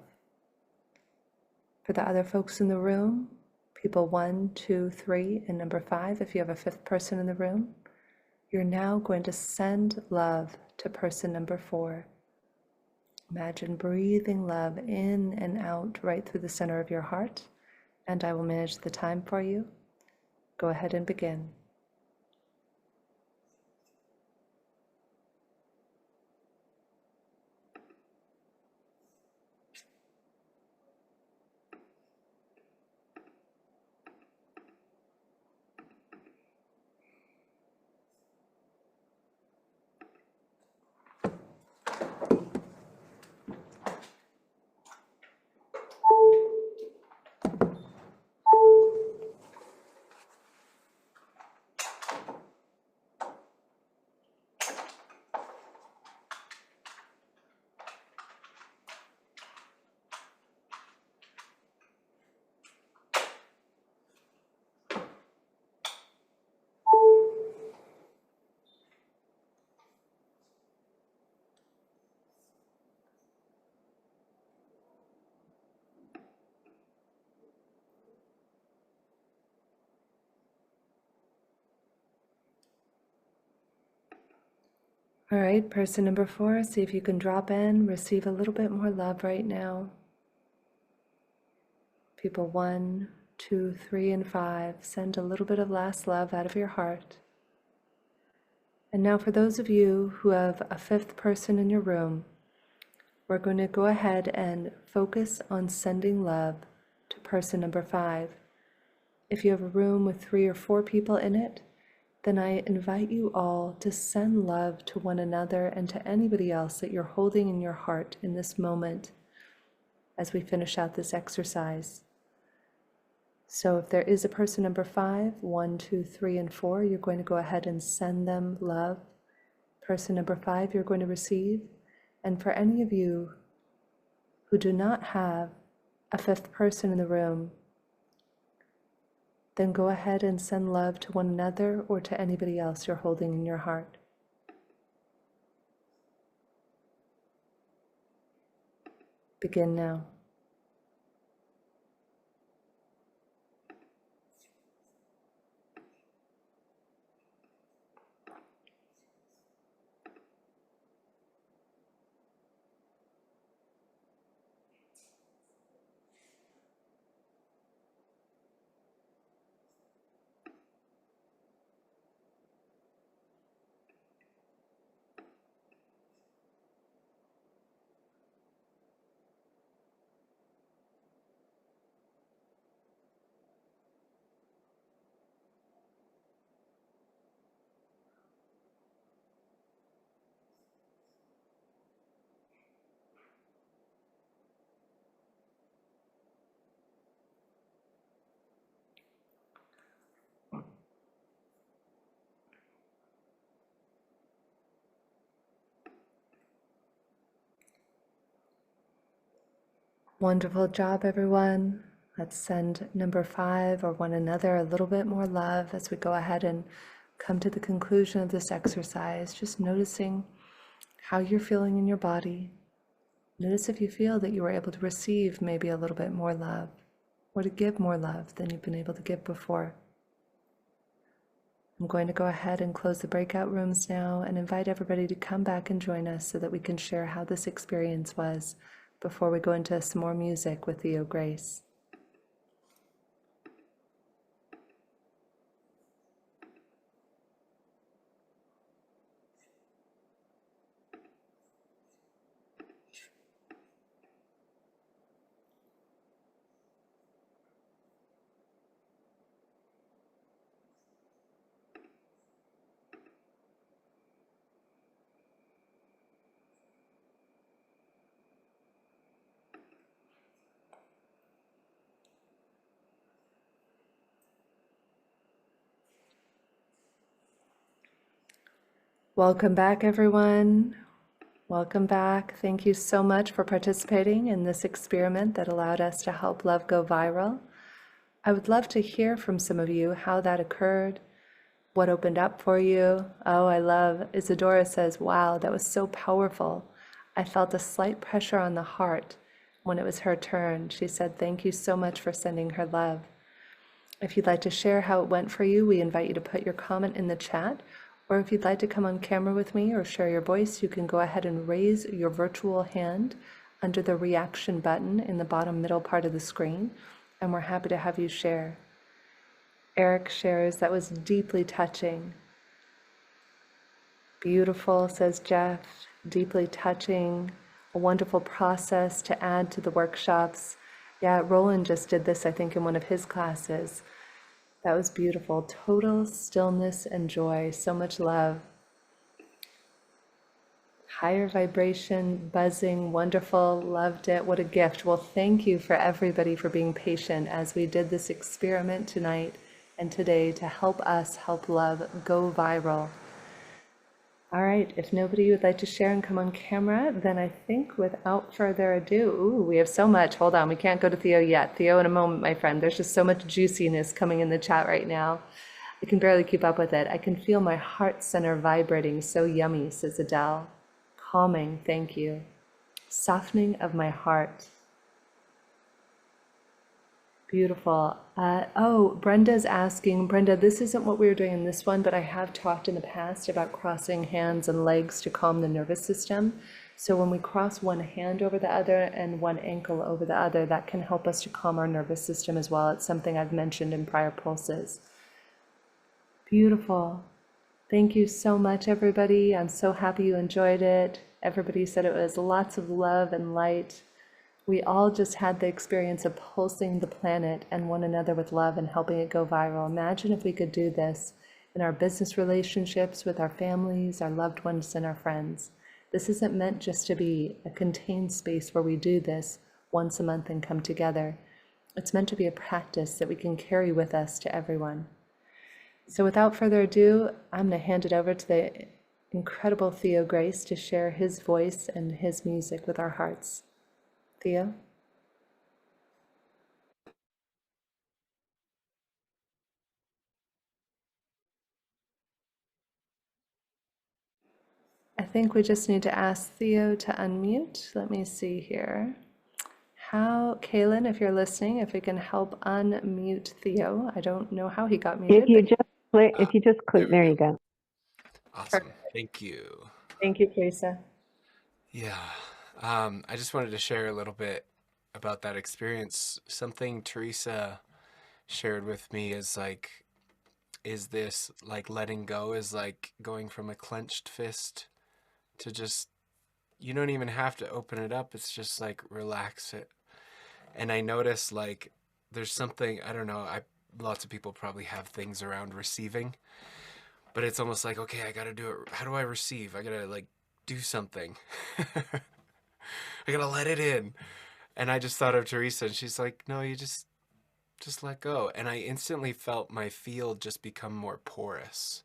For the other folks in the room, people 1, 2, 3, and number 5, if you have a 5th person in the room, you're now going to send love to person number 4. Imagine breathing love in and out right through the center of your heart, and I will manage the time for you. Go ahead and begin. All right, person number 4, see if you can drop in, receive a little bit more love right now. People 1, 2, 3, and 5, send a little bit of last love out of your heart. And now for those of you who have a 5th person in your room, we're going to go ahead and focus on sending love to person number 5. If you have a room with 3 or 4 people in it, then I invite you all to send love to one another and to anybody else that you're holding in your heart in this moment as we finish out this exercise. So if there is a person number 5, 1, 2, 3, and 4, you're going to go ahead and send them love. Person number 5, you're going to receive. And for any of you who do not have a 5th person in the room, then go ahead and send love to one another or to anybody else you're holding in your heart. Begin now. Wonderful job, everyone. Let's send number 5 or one another a little bit more love as we go ahead and come to the conclusion of this exercise. Just noticing how you're feeling in your body. Notice if you feel that you were able to receive maybe a little bit more love or to give more love than you've been able to give before. I'm going to go ahead and close the breakout rooms now and invite everybody to come back and join us so that we can share how this experience was before we go into some more music with Theo Grace. Welcome back, everyone. Welcome back. Thank you so much for participating in this experiment that allowed us to help love go viral. I would love to hear from some of you how that occurred, what opened up for you. Oh, I love, Isadora says, wow, that was so powerful. I felt a slight pressure on the heart when it was her turn. She said, thank you so much for sending her love. If you'd like to share how it went for you, we invite you to put your comment in the chat. Or if you'd like to come on camera with me or share your voice, you can go ahead and raise your virtual hand under the reaction button in the bottom middle part of the screen, and we're happy to have you share. Eric shares, that was deeply touching. Beautiful, says Jeff, deeply touching, a wonderful process to add to the workshops. Yeah, Rollin just did this, I think, in one of his classes. That was beautiful. Total stillness and joy. So much love. Higher vibration, buzzing, wonderful. Loved it. What a gift. Well, thank you for everybody for being patient as we did this experiment tonight and today to help us help love go viral. All right, if nobody would like to share and come on camera, then I think without further ado, ooh, we have so much. Hold on, we can't go to Theo yet. Theo, in a moment, my friend. There's just so much juiciness coming in the chat right now. I can barely keep up with it. I can feel my heart center vibrating. So yummy, says Adele. Calming, thank you. Softening of my heart. Beautiful. Oh, Brenda's asking, Brenda, this isn't what we were doing in this one, but I have talked in the past about crossing hands and legs to calm the nervous system. So when we cross one hand over the other and one ankle over the other, that can help us to calm our nervous system as well. It's something I've mentioned in prior pulses. Beautiful. Thank you so much, everybody. I'm so happy you enjoyed it. Everybody said it was lots of love and light. We all just had the experience of pulsing the planet and one another with love and helping it go viral. Imagine if we could do this in our business relationships, with our families, our loved ones, and our friends. This isn't meant just to be a contained space where we do this once a month and come together. It's meant to be a practice that we can carry with us to everyone. So without further ado, I'm going to hand it over to the incredible Theo Grace to share his voice and his music with our hearts. Theo? I think we just need to ask Theo to unmute. Let me see here. Kaylin, if you're listening, if we can help unmute Theo. I don't know how he got muted. If you just click, there you go. Awesome. Perfect. Thank you. Thank you, Teresa. Yeah. I just wanted to share a little bit about that experience. Something Teresa shared with me is like, is this like letting go is like going from a clenched fist to just, you don't even have to open it up. It's just like relax it. And I notice like there's something, I don't know, lots of people probably have things around receiving, but it's almost like, okay, I got to do it. How do I receive? I got to like do something. I got to let it in. And I just thought of Teresa and she's like, no, you just let go. And I instantly felt my field just become more porous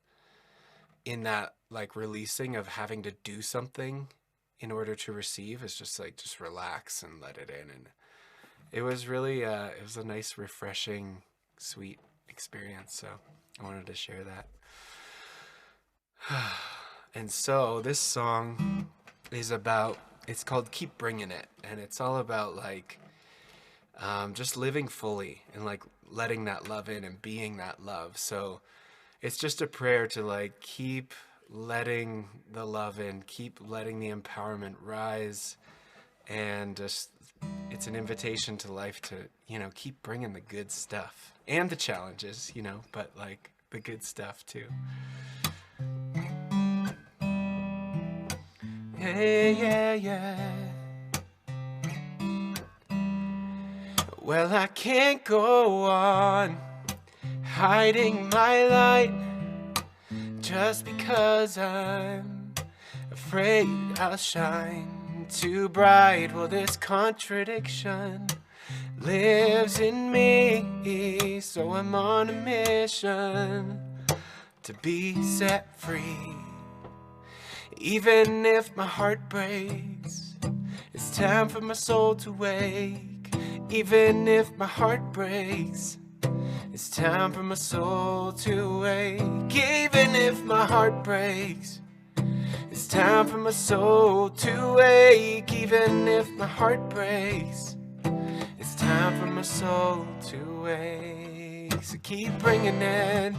in that like releasing of having to do something in order to receive. Is just like, just relax and let it in. And it was really, it was a nice, refreshing, sweet experience. So I wanted to share that. And so this song is about, it's called Keep Bringing It. And it's all about like just living fully and like letting that love in and being that love. So it's just a prayer to like keep letting the love in, keep letting the empowerment rise, and just it's an invitation to life to, you know, keep bringing the good stuff and the challenges, you know, but like the good stuff too. Yeah, yeah, yeah. Well, I can't go on hiding my light just because I'm afraid I'll shine too bright. Well, this contradiction lives in me, so I'm on a mission to be set free. Even if my heart breaks, it's time for my soul to wake. Even if my heart breaks, it's time for my soul to wake. Even if my heart breaks, it's time for my soul to wake. Even if my heart breaks, it's time for my soul to wake. So keep bringing it,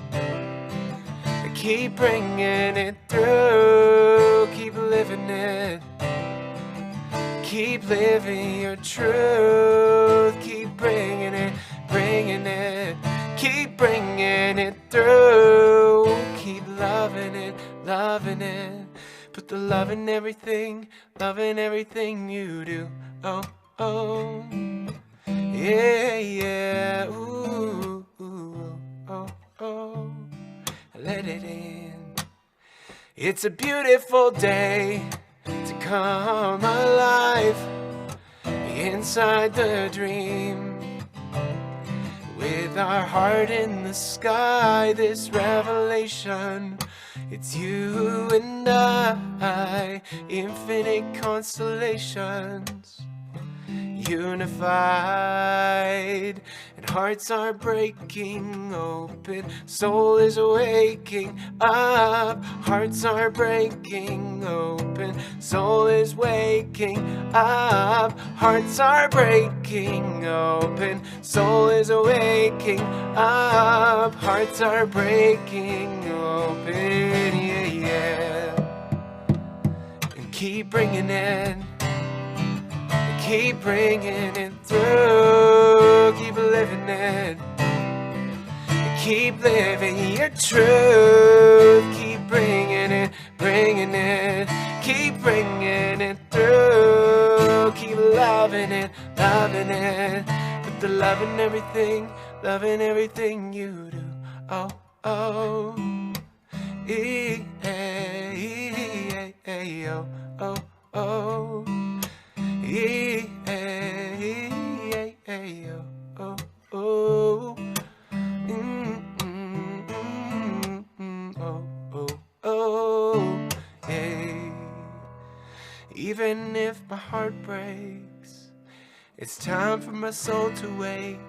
keep bringing it through. Keep living it, keep living your truth. Keep bringing it, bringing it. Keep bringing it through. Keep loving it, loving it. Put the love in everything you do. Oh, oh. Yeah, yeah. Ooh, ooh, oh, oh. Let it in. It's a beautiful day to come alive inside the dream. With our heart in the sky, this revelation, it's you and I, infinite constellations, unified, and hearts are breaking open, soul is waking up. Hearts are breaking open, soul is waking up. Hearts are breaking open, soul is waking up. Hearts are breaking open, yeah, yeah. And keep bringing it, keep bringing it through. Keep living it, keep living your truth. Keep bringing it, bringing it. Keep bringing it through. Keep loving it, loving it. Put the love in everything you do. Oh, oh. Oh, oh, oh. Oh, oh. Oh, oh, oh. Hey. Even if my heart breaks, it's time for my soul to wake.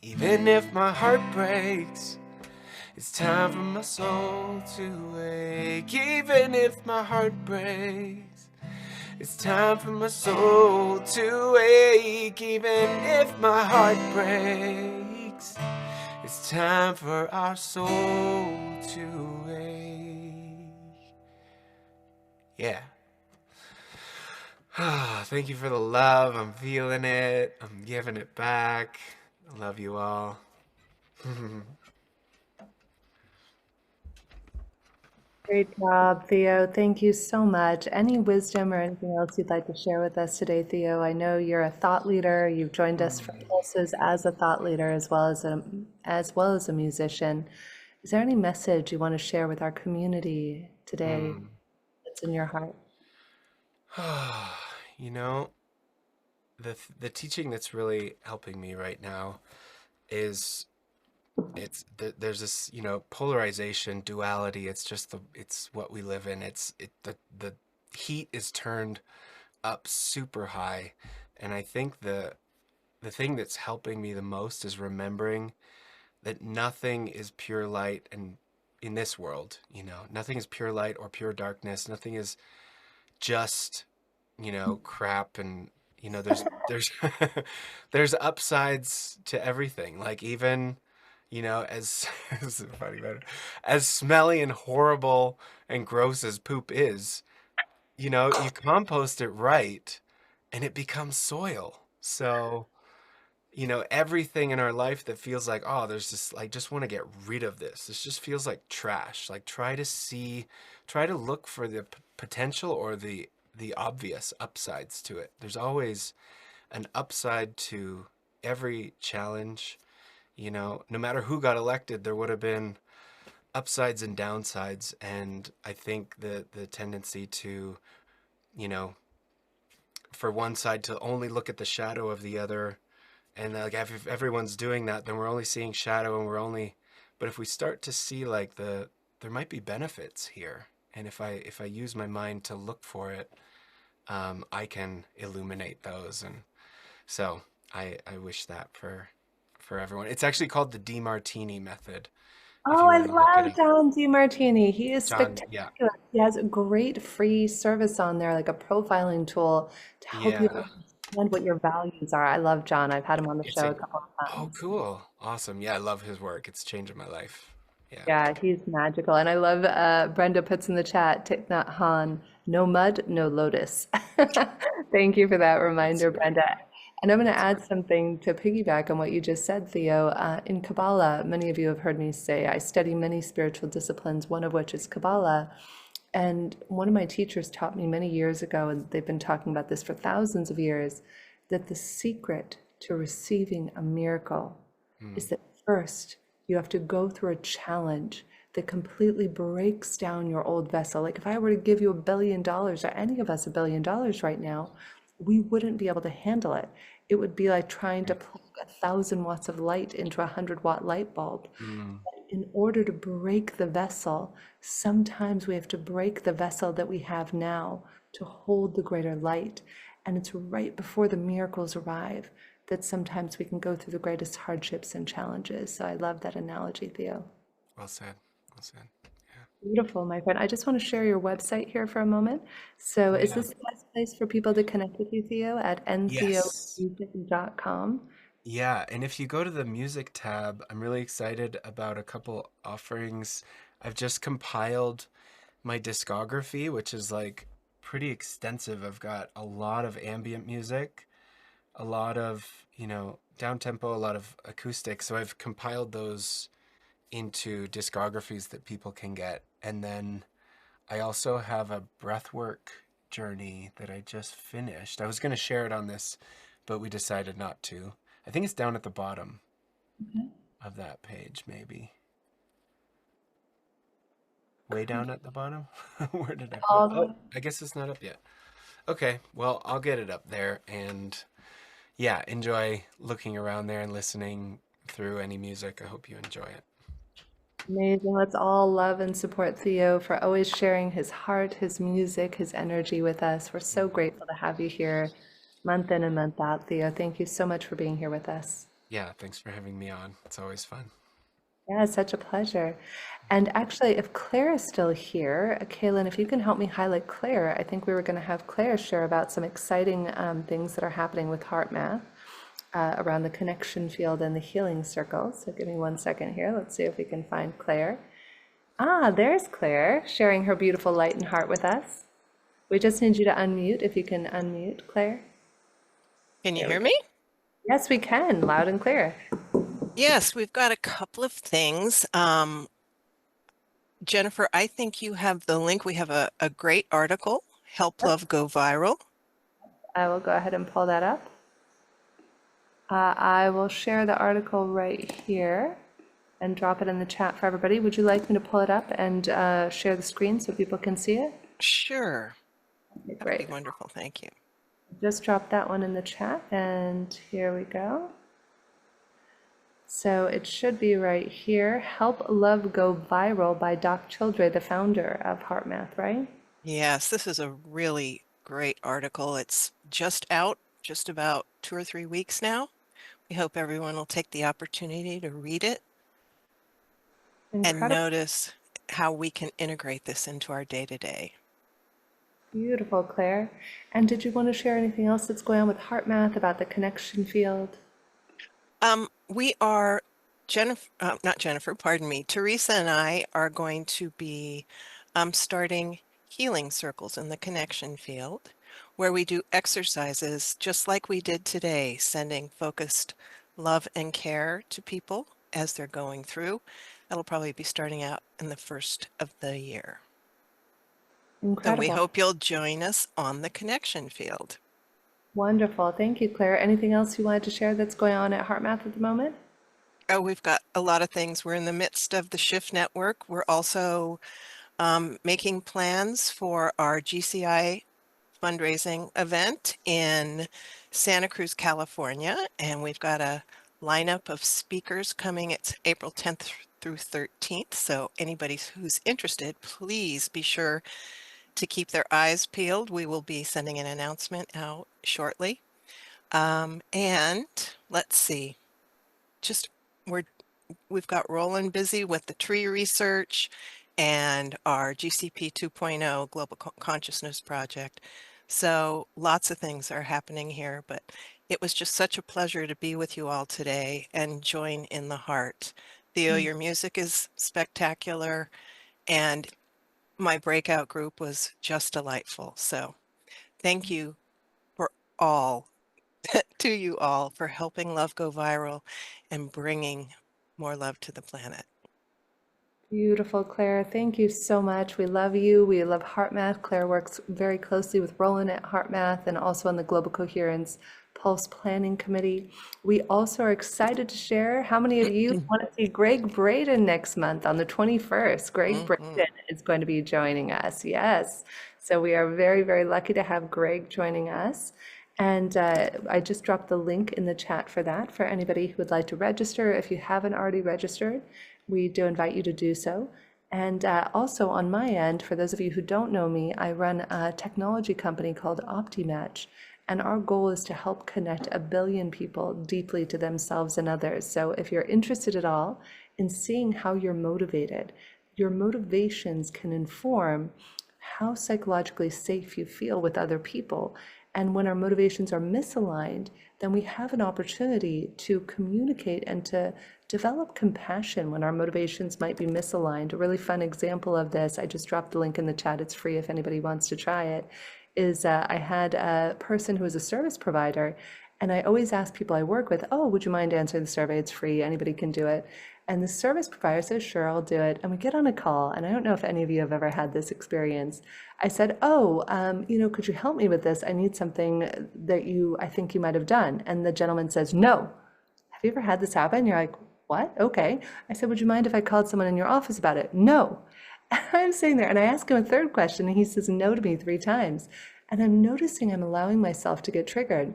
Even if my heart breaks, it's time for my soul to wake. Even if my heart breaks, it's time for my soul to wake. Even if my heart breaks, it's time for our soul to wake. Yeah. Thank you for the love. I'm feeling it. I'm giving it back. I love you all. Great job, Theo. Thank you so much. Any wisdom or anything else you'd like to share with us today, Theo? I know you're a thought leader. You've joined us for Pulses as a thought leader as well as a musician. Is there any message you want to share with our community today that's in your heart? You know, the teaching that's really helping me right now is there's this, you know, polarization, duality. It's just it's what we live in. The heat is turned up super high, and I think the the thing that's helping me the most is remembering that nothing is pure light, and in this world, nothing is pure light or pure darkness. Nothing is just, crap. And, there's there's upsides to everything. Like even, as this is funny, but as smelly and horrible and gross as poop is, you compost it right and it becomes soil. So, everything in our life that feels like, oh, there's just like, just want to get rid of this. This just feels like trash. Like try to look for the potential or the obvious upsides to it. There's always an upside to every challenge. No matter who got elected, there would have been upsides and downsides. And I think the tendency to, for one side to only look at the shadow of the other, and like if everyone's doing that, then we're only seeing shadow, and but if we start to see like there might be benefits here. And if I use my mind to look for it, I can illuminate those. And so I wish that for everyone. It's actually called the DeMartini method. Oh, I love John DeMartini. He is John, spectacular. yeah. He has a great free service on there, like a profiling tool to help you understand what your values are. I love John. I've had him on the show a couple of Oh, times. cool. Awesome. Yeah, I love his work. It's changing my life. Yeah. Yeah, he's magical. And I love Brenda puts in the chat, Thich Nhat Hanh, no mud, no lotus. Thank you for that reminder, Brenda. And I'm going to add something to piggyback on what you just said, Theo. In Kabbalah, many of you have heard me say, I study many spiritual disciplines, one of which is Kabbalah. And one of my teachers taught me many years ago, and they've been talking about this for thousands of years, that the secret to receiving a miracle is that first you have to go through a challenge that completely breaks down your old vessel. Like if I were to give you $1 billion, or any of us $1 billion right now, we wouldn't be able to handle it. It would be like trying to plug 1,000 watts of light into a 100-watt light bulb. In order to break the vessel, sometimes we have to break the vessel that we have now to hold the greater light. And it's right before the miracles arrive that sometimes we can go through the greatest hardships and challenges. So I love that analogy, Theo. Well said. Well said. Beautiful, my friend. I just want to share your website here for a moment. So is this the best place for people to connect with you, Theo, at ntheomusic.com? Yeah, and if you go to the music tab, I'm really excited about a couple offerings. I've just compiled my discography, which is like pretty extensive. I've got a lot of ambient music, a lot of, down tempo, a lot of acoustic. So I've compiled those into discographies that people can get. And then I also have a breathwork journey that I just finished. I was going to share it on this, but we decided not to. I think it's down at the bottom of that page, maybe. Way down at the bottom? Where did I put it? Oh, I guess it's not up yet. Okay, well, I'll get it up there. And yeah, enjoy looking around there and listening through any music. I hope you enjoy it. Amazing. Let's all love and support Theo for always sharing his heart, his music, his energy with us. We're so grateful to have you here month in and month out, Theo. Thank you so much for being here with us. Yeah, thanks for having me on. It's always fun. Yeah, it's such a pleasure. And actually, if Claire is still here, Kaylin, if you can help me highlight Claire, I think we were going to have Claire share about some exciting things that are happening with HeartMath around the connection field and the healing circle. So give me 1 second here. Let's see if we can find Claire. Ah, there's Claire sharing her beautiful light and heart with us. We just need you to unmute, if you can unmute, Claire. Can you hear me? Yes, we can, loud and clear. Yes, we've got a couple of things. Jennifer, I think you have the link. We have a great article, Help Love Go Viral. I will go ahead and pull that up. I will share the article right here and drop it in the chat for everybody. Would you like me to pull it up and share the screen so people can see it? Sure. Okay, That'd great. be wonderful. Thank you. Just drop that one in the chat, and here we go. So it should be right here. Help Love Go Viral by Doc Childre, the founder of HeartMath, right? Yes, this is a really great article. It's just out, just about 2 or 3 weeks now. We hope everyone will take the opportunity to read it and Incredible. notice how we can integrate this into our day-to-day. Beautiful, Claire. And did you want to share anything else that's going on with heart math about the connection field? We are, not Jennifer, pardon me, Teresa and I are going to be starting healing circles in the connection field where we do exercises just like we did today, sending focused love and care to people as they're going through. That'll probably be starting out in the first of the year. So we Incredible. hope you'll join us on the connection field. Wonderful. Thank you, Claire. Anything else you wanted to share that's going on at Heart Math at the moment? Oh, we've got a lot of things. We're in the midst of the Shift Network. We're also making plans for our GCI fundraising event in Santa Cruz, California. And we've got a lineup of speakers coming. It's April 10th through 13th. So anybody who's interested, please be sure to keep their eyes peeled. We will be sending an announcement out shortly. And let's see, just we've got Rollin busy with the tree research and our GCP 2.0 Global Consciousness Project. So lots of things are happening here, but it was just such a pleasure to be with you all today and join in the heart. Theo, your music is spectacular, and my breakout group was just delightful. So thank you for all, to you all, for helping love go viral and bringing more love to the planet. Beautiful, Claire. Thank you so much. We love you. We love Heart Math. Claire works very closely with Rollin at Heart Math and also on the Global Coherence Pulse Planning Committee. We also are excited to share how many of you want to see Greg Braden next month on the 21st. Greg Braden is going to be joining us. Yes. So we are very, very lucky to have Greg joining us. And I just dropped the link in the chat for that for anybody who would like to register. If you haven't already registered, we do invite you to do so. And also on my end, for those of you who don't know me, I run a technology company called OptiMatch. And our goal is to help connect 1 billion people deeply to themselves and others. So if you're interested at all in seeing how you're motivated, your motivations can inform how psychologically safe you feel with other people. And when our motivations are misaligned, then we have an opportunity to communicate and to develop compassion when our motivations might be misaligned. A really fun example of this, I just dropped the link in the chat, it's free if anybody wants to try it, is I had a person who was a service provider, and I always ask people I work with, oh, would you mind answering the survey? It's free, anybody can do it. And the service provider says, sure, I'll do it. And we get on a call, and I don't know if any of you have ever had this experience. I said, oh, could you help me with this? I need something that I think you might have done. And the gentleman says, no. Have you ever had this happen? You're like, what? Okay. I said, would you mind if I called someone in your office about it? No. I'm sitting there, and I ask him a third question, and he says no to me 3 times. And I'm noticing I'm allowing myself to get triggered.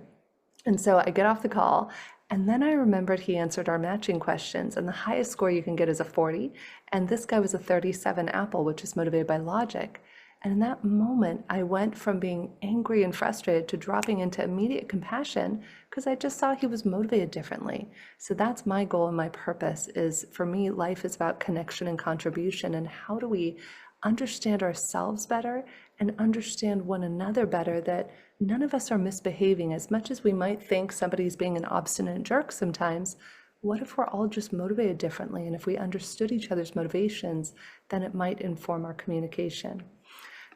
And so I get off the call, and then I remembered he answered our matching questions, and the highest score you can get is a 40. And this guy was a 37 Apple, which is motivated by logic. And in that moment, I went from being angry and frustrated to dropping into immediate compassion because I just saw he was motivated differently. So that's my goal and my purpose is, for me, life is about connection and contribution. And how do we understand ourselves better and understand one another better, that none of us are misbehaving. As much as we might think somebody's being an obstinate jerk sometimes, what if we're all just motivated differently? And if we understood each other's motivations, then it might inform our communication.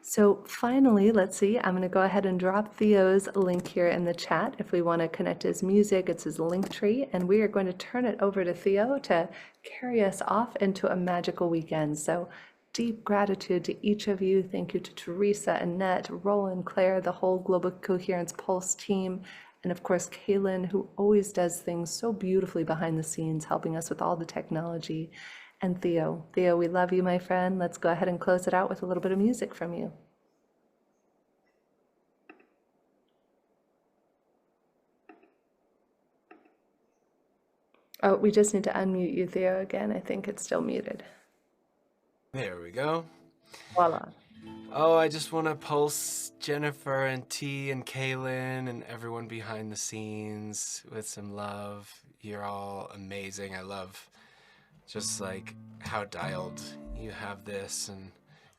So finally, let's see, I'm going to go ahead and drop Theo's link here in the chat. If we want to connect his music, it's his link tree, and we are going to turn it over to Theo to carry us off into a magical weekend. So deep gratitude to each of you. Thank you to Teresa, Annette, Rollin, Claire, the whole Global Coherence Pulse team, and of course, Kaylin, who always does things so beautifully behind the scenes, helping us with all the technology. And Theo, we love you, my friend. Let's go ahead and close it out with a little bit of music from you. Oh, we just need to unmute you, Theo, again. I think it's still muted. There we go. Voila. Oh, I just want to pulse Jennifer and T and Kaylin and everyone behind the scenes with some love. You're all amazing. I love just like how dialed you have this, and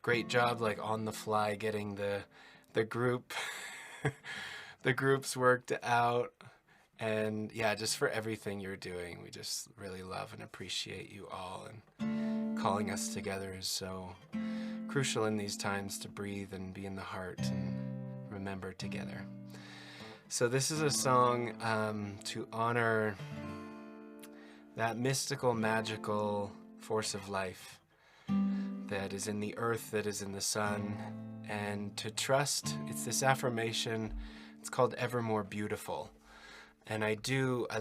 great job like on the fly getting the group the groups worked out. And yeah, just for everything you're doing, we just really love and appreciate you all, and calling us together is so crucial in these times, to breathe and be in the heart and remember together. So this is a song to honor that mystical, magical force of life that is in the earth, that is in the sun, and to trust. It's this affirmation. It's called Ever More Beautiful. And I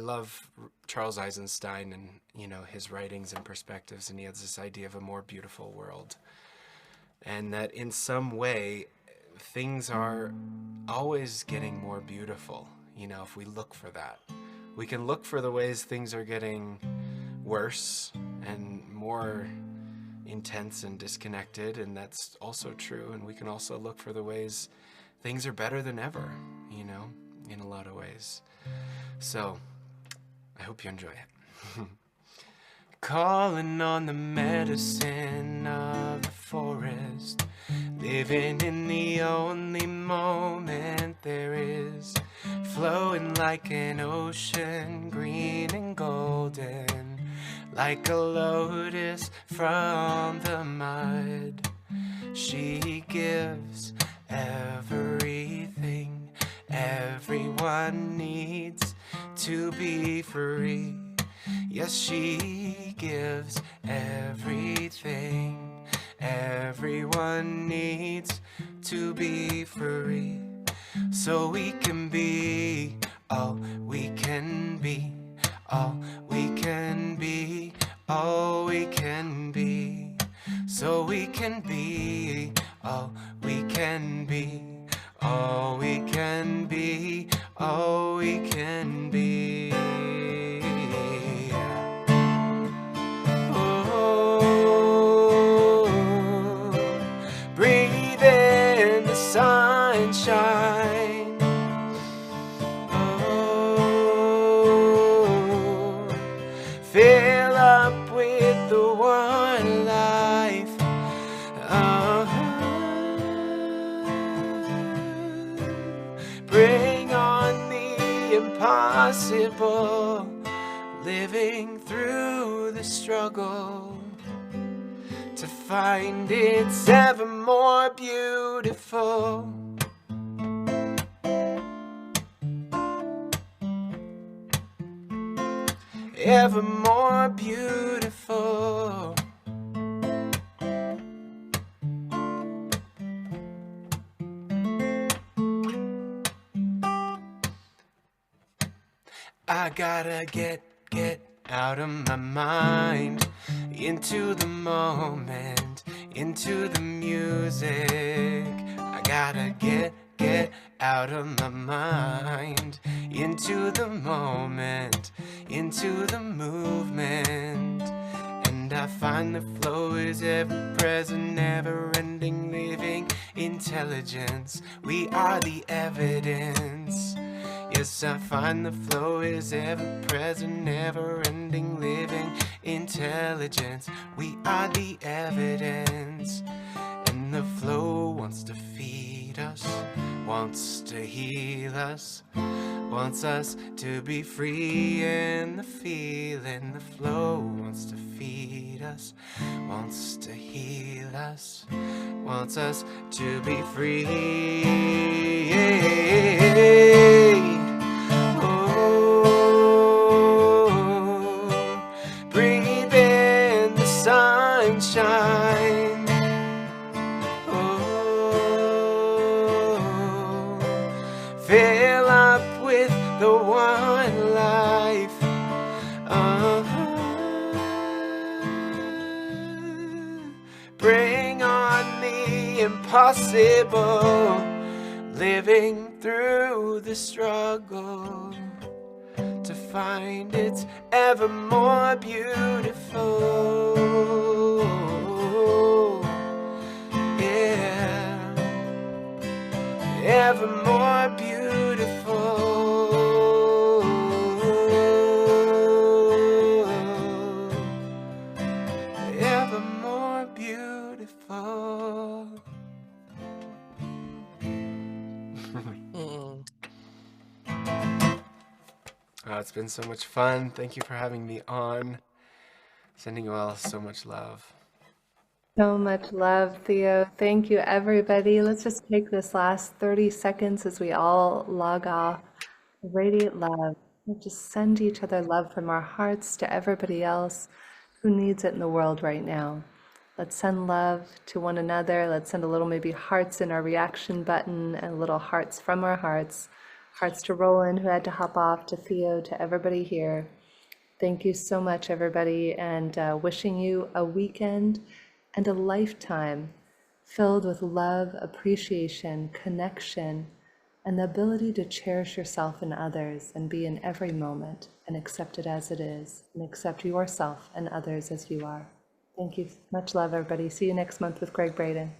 love Charles Eisenstein and, you know, his writings and perspectives, and he has this idea of a more beautiful world. And that in some way, things are always getting more beautiful, you know, if we look for that. We can look for the ways things are getting worse and more intense and disconnected, and that's also true. And we can also look for the ways things are better than ever, you know, in a lot of ways. So, I hope you enjoy it. Calling on the medicine of the forest, living in the only moment there is, flowing like an ocean, green and golden, like a lotus from the mud. She gives everything everyone needs to be free. Yes, she gives everything everyone needs to be free. So we can be all we can be, all we can be, all we can be. So we can be all we can be, all we can be, all we can be. Oh, breathe in the sunshine. Oh, fill up with the one life. Bring on the impossible, living through the struggle to find it's ever more beautiful. Ever more beautiful. I gotta get out of my mind, into the moment, into the music. I gotta get out of my mind, into the moment, into the movement. And I find the flow is ever present, never ending, living intelligence. We are the evidence. Yes, I find the flow is ever present, never ending, living intelligence. We are the evidence. And the flow wants to feed us, wants to heal us, wants us to be free in the feeling. The flow wants to feed us, wants to heal us, wants us to be free. Breathe in the sunshine. Oh, fill up with the one life. Bring on the impossible, living through the struggle to find it's ever more beautiful. Yeah. ever more beautiful. Ever more beautiful. Oh, it's been so much fun. Thank you for having me on. Sending you all so much love. So much love, Theo. Thank you, everybody. Let's just take this last 30 seconds as we all log off. Radiate love. We'll just send each other love from our hearts to everybody else who needs it in the world right now. Let's send love to one another. Let's send a little maybe hearts in our reaction button and little hearts from our hearts. Hearts to Rollin, who had to hop off, to Theo, to everybody here. Thank you so much, everybody, and wishing you a weekend and a lifetime filled with love, appreciation, connection, and the ability to cherish yourself and others and be in every moment and accept it as it is and accept yourself and others as you are. Thank you. Much love, everybody. See you next month with Greg Braden.